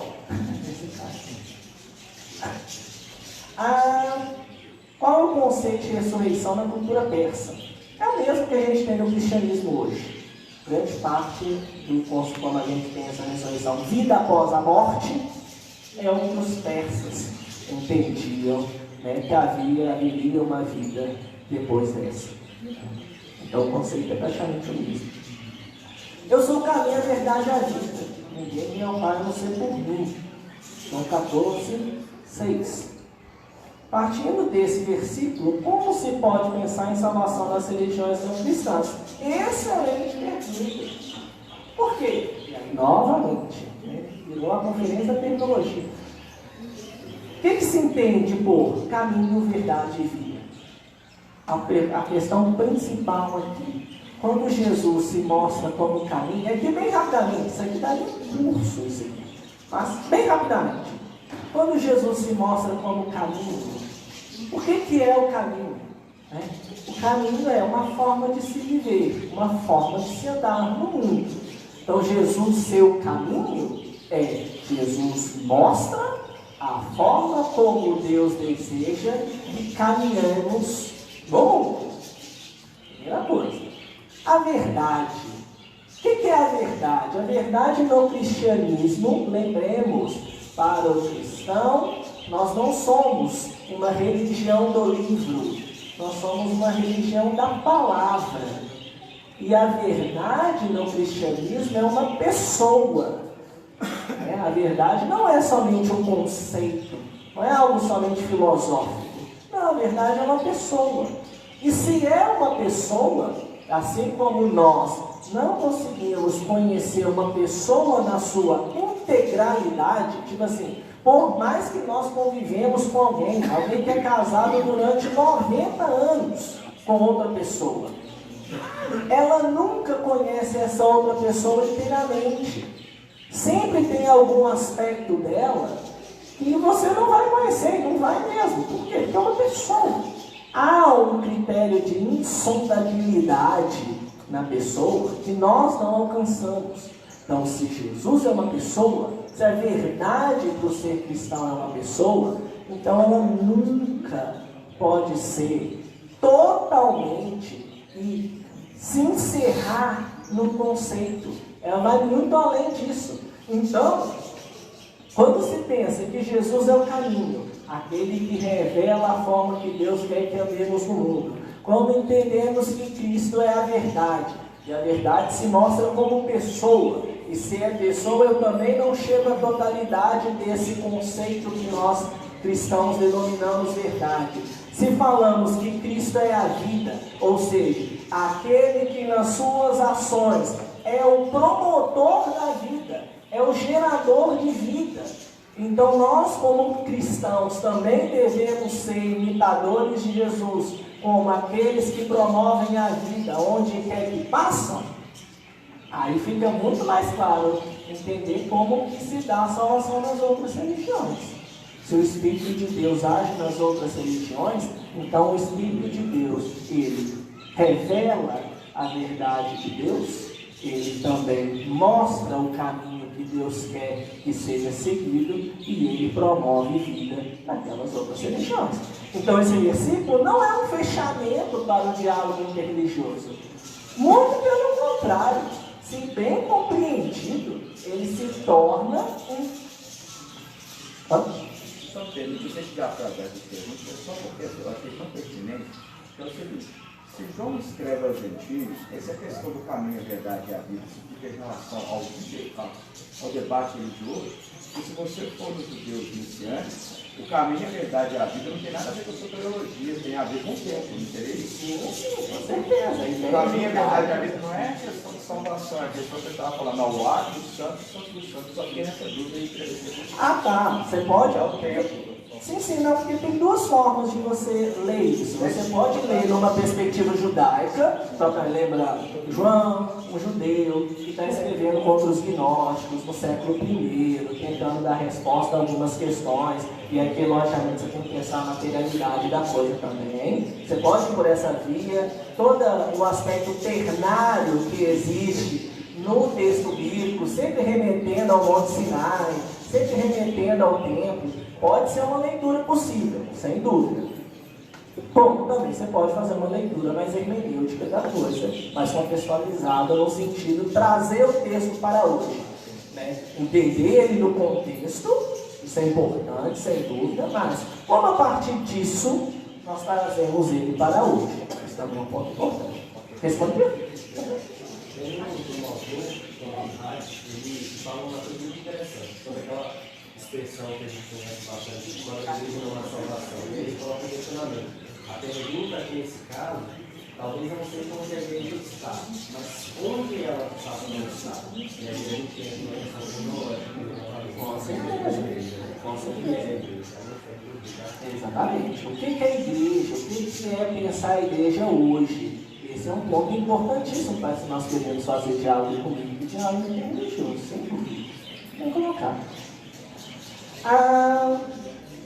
Qual é o conceito de ressurreição na cultura persa? É o mesmo que a gente tem no cristianismo hoje. Grande parte do como a gente tem essa ressurreição, vida após a morte, é o que os persas entendiam, que haveria uma vida depois dessa. Então o conceito é praticamente o mesmo. Eu sou o caminho, a verdade e a vida. Ninguém vem ao Pai a não ser por mim. João 14, 6. Partindo desse versículo, como se pode pensar em salvação das religiões não cristãs? Excelente pergunta. Por quê? E aí, novamente, virou a conferência da terminologia. O que se entende por caminho, verdade e vida? A questão principal aqui, quando Jesus se mostra como caminho, aqui bem rapidamente, isso aqui daria um curso, isso aqui, mas bem rapidamente. Quando Jesus se mostra como caminho, o que é o caminho? O caminho é uma forma de se viver, uma forma de se andar no mundo. Então Jesus, seu caminho, Jesus mostra a forma como Deus deseja que caminhamos no mundo. Primeira coisa. A verdade. O que é a verdade? A verdade no cristianismo, lembremos, para o cristão, nós não somos uma religião do livro, nós somos uma religião da palavra. E a verdade no cristianismo é uma pessoa. A verdade não é somente um conceito, não é algo somente filosófico. Não, a verdade é uma pessoa. E se é uma pessoa, assim como nós não conseguimos conhecer uma pessoa na sua integralidade, tipo assim, por mais que nós convivemos com alguém que é casado durante 90 anos com outra pessoa, ela nunca conhece essa outra pessoa inteiramente. Sempre tem algum aspecto dela que você não vai conhecer, não vai mesmo. Por quê? Porque é uma pessoa. Há um critério de insondabilidade na pessoa que nós não alcançamos. Então, se Jesus é uma pessoa, se a verdade do ser cristão é uma pessoa, então ela nunca pode ser totalmente e se encerrar no conceito. Ela vai muito além disso. Então, quando se pensa que Jesus é o caminho, aquele que revela a forma que Deus quer que andemos no mundo, quando entendemos que Cristo é a verdade, e a verdade se mostra como pessoa, e se é pessoa, eu também não chego à totalidade desse conceito que nós cristãos denominamos verdade. Se falamos que Cristo é a vida, ou seja, aquele que nas suas ações é o promotor da vida, é o gerador de vida, Então nós, como cristãos, também devemos ser imitadores de Jesus, como aqueles que promovem a vida onde quer que passam. Aí fica muito mais claro entender como que se dá a salvação nas outras religiões. Se o Espírito de Deus age nas outras religiões, então o Espírito de Deus, ele revela a verdade de Deus, ele também mostra o caminho que Deus quer que seja seguido e ele promove vida naquelas outras religiões. Então esse versículo não é um fechamento para o diálogo interreligioso. Muito pelo contrário, se bem compreendido, ele se torna um... Só Pedro, deixa eu chegar para trás das perguntas, só porque eu achei tão pertinente, que é o seguinte: se João escreve aos gentios, essa questão do caminho, a verdade e a vida, se fica em relação ao debate religioso, e se você for nos judeus iniciantes, o caminho, a verdade e a vida não tem nada a ver com a soteriologia, tem a ver com o tempo, não teria isso? Sim, com certeza. O caminho, a verdade e a vida não é questão de salvação, é questão que você estava falando, ao ato do santo, santo do santo, só tem essa dúvida aí. Ah, tá. Você pode? É o tempo. Sim, não, porque tem duas formas de você ler isso. Você pode ler numa perspectiva judaica, só para lembrar João, um judeu, que está escrevendo contra os gnósticos no século I, tentando dar resposta a algumas questões, e aqui, logicamente, você tem que pensar a materialidade da coisa também. Você pode ir por essa via, todo o aspecto ternário que existe no texto bíblico, sempre remetendo ao Monte Sinai, sempre remetendo ao templo. Pode ser uma leitura possível, sem dúvida. Como também você pode fazer uma leitura mais hermenêutica da coisa, mais contextualizada no sentido de trazer o texto para hoje. Né? Entender ele no contexto, isso é importante, sem dúvida, mas como a partir disso nós trazemos ele para hoje. Isso também é um ponto importante. Respondeu? Ele fala uma coisa muito interessante sobre aquela expressão que a gente conhece bastante quando a igreja não há salvação. E ele coloca um questionamento. A pergunta aqui nesse caso, talvez não seja onde a igreja está, mas onde ela está no estado. E aí a gente tem uma resposta Com certeza. Com certeza. Exatamente. O que é a igreja? O que é pensar a igreja hoje? Esse é um ponto importantíssimo para se nós queremos fazer diálogo comigo, diálogo religioso, sem dúvida. Vamos colocar.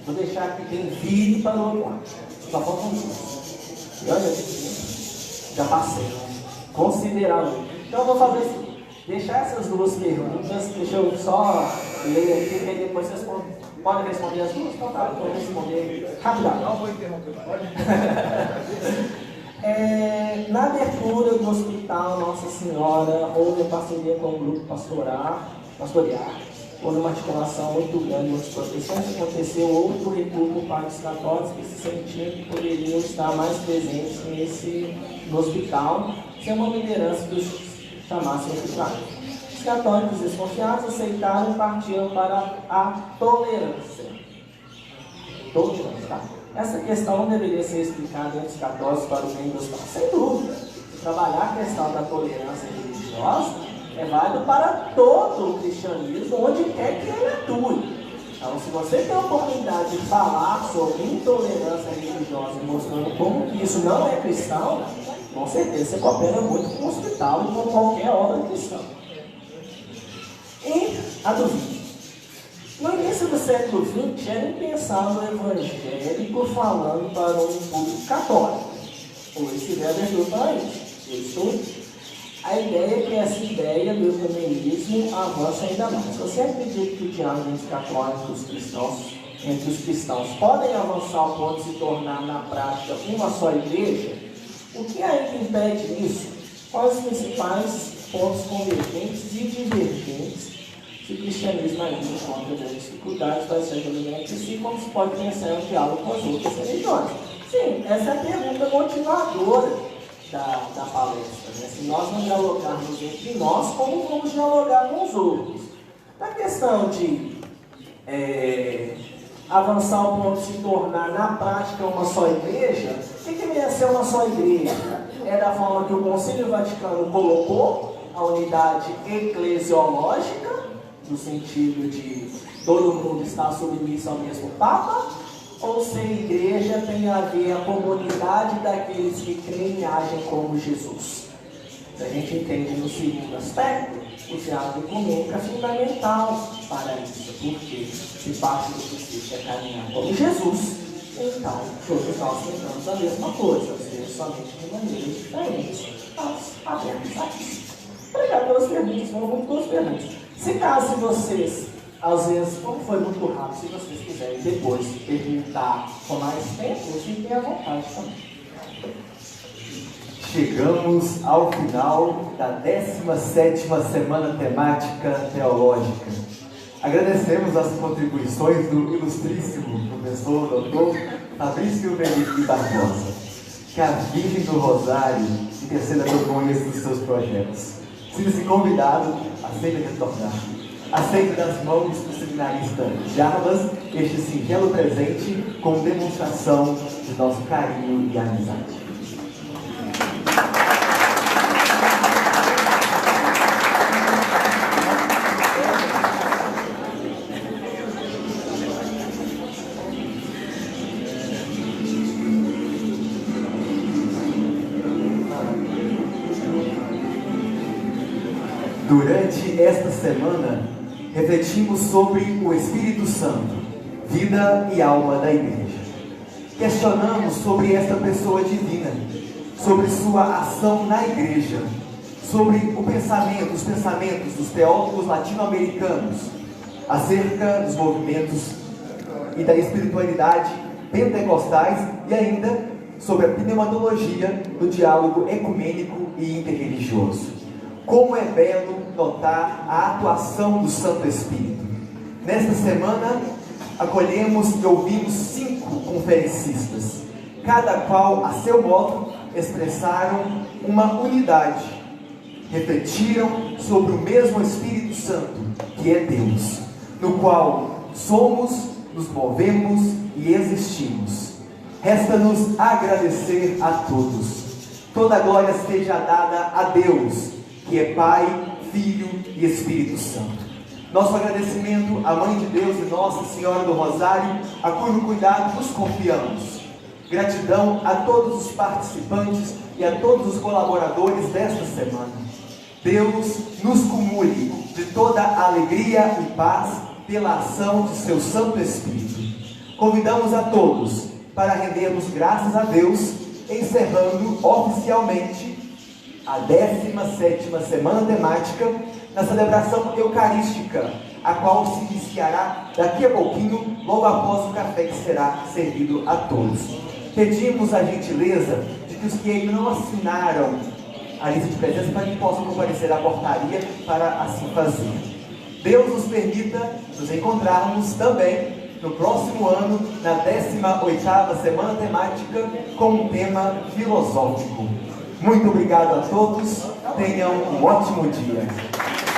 Vou deixar que quem vire para o outro lado. Só falta um minuto. E olha, já passei. Considerando. Então eu vou fazer assim. Deixar essas duas perguntas, deixa eu só ler aqui, e depois vocês podem responder as duas. Então tá, eu vou responder rapidamente. Não vou interromper, pode? Na abertura do Hospital Nossa Senhora, houve parceria com o grupo pastorear, houve uma articulação muito grande, muitas proteções, aconteceu outro recuo por parte dos católicos que se sentiam que poderiam estar mais presentes no hospital, sem uma liderança que os chamasse hospital. Os católicos desconfiados aceitaram e partiram para a tolerância. Tolerância, tá? Essa questão não deveria ser explicada entre os católicos para o bem dos pais. Sem dúvida. Trabalhar a questão da tolerância religiosa é válido para todo o cristianismo, onde quer que ele atue. Então, se você tem a oportunidade de falar sobre intolerância religiosa, mostrando como que isso não é cristão, com certeza você coopera muito com o hospital e com qualquer obra cristã. E a dúvida. No início do século XX, era impensável o evangélico falando para um público católico. Hoje se vê abertura para isso. A ideia é que essa ideia do ecumenismo avança ainda mais. Você acredita que o diálogo entre católicos e os cristãos, entre os cristãos, podem avançar ao ponto de se tornar na prática uma só igreja? O que ainda impede isso? Quais os principais pontos convergentes e divergentes? Se o cristianismo ainda encontra grandes dificuldades para ser dominante em si, como se pode pensar em um diálogo com as outras religiões? Sim, essa é a pergunta motivadora da palestra. Né? Se nós não dialogarmos entre nós, como vamos dialogar com os outros? Na questão de avançar ao ponto de se tornar na prática uma só igreja, o que vem a ser uma só igreja? É da forma que o Concílio Vaticano colocou a unidade eclesiológica, no sentido de todo mundo está submisso ao mesmo Papa, ou se a igreja tem a ver a comunidade daqueles que creem e agem como Jesus. A gente entende no segundo aspecto, o diálogo ecumênico é fundamental para isso, porque se parte do princípio é caminhar como Jesus, então todos nós tentamos a mesma coisa, às vezes somente de maneiras diferentes. Nós abrimos a isso. Obrigado pelas perguntas, foram muito boas perguntas. Se caso vocês, às vezes, como foi muito rápido, se vocês quiserem depois perguntar com mais tempo, fiquem à vontade também. Chegamos ao final da 17ª Semana Temática Teológica. Agradecemos as contribuições do ilustríssimo professor Dr. Fabrício Felipe Barbosa. Que a Virgem do Rosário interceda por nós dos seus projetos. Sinta-se convidado a sempre retornar. Aceite das mãos do seminarista Jarbas este singelo presente como demonstração de nosso carinho e amizade. Durante esta semana, refletimos sobre o Espírito Santo, vida e alma da Igreja. Questionamos sobre esta pessoa divina, sobre sua ação na Igreja, sobre os pensamentos dos teólogos latino-americanos acerca dos movimentos e da espiritualidade pentecostais e ainda sobre a pneumatologia do diálogo ecumênico e interreligioso. Como é belo notar a atuação do Santo Espírito. Nesta semana, acolhemos e ouvimos 5 conferencistas, cada qual, a seu modo, expressaram uma unidade, refletiram sobre o mesmo Espírito Santo, que é Deus, no qual somos, nos movemos e existimos. Resta-nos agradecer a todos. Toda a glória seja dada a Deus, que é Pai, Filho e Espírito Santo. Nosso agradecimento à Mãe de Deus e Nossa Senhora do Rosário, a cujo cuidado nos confiamos. Gratidão a todos os participantes e a todos os colaboradores desta semana. Deus nos cumule de toda alegria e paz pela ação de seu Santo Espírito. Convidamos a todos para rendermos graças a Deus, encerrando oficialmente a 17ª Semana Temática na celebração eucarística, a qual se iniciará daqui a pouquinho, logo após o café que será servido a todos. Pedimos a gentileza de que os que ainda não assinaram a lista de presença para que possam comparecer à portaria para assim fazer. Deus nos permita nos encontrarmos também no próximo ano, na 18ª Semana Temática, com um tema filosófico. Muito obrigado a todos, tenham um ótimo dia.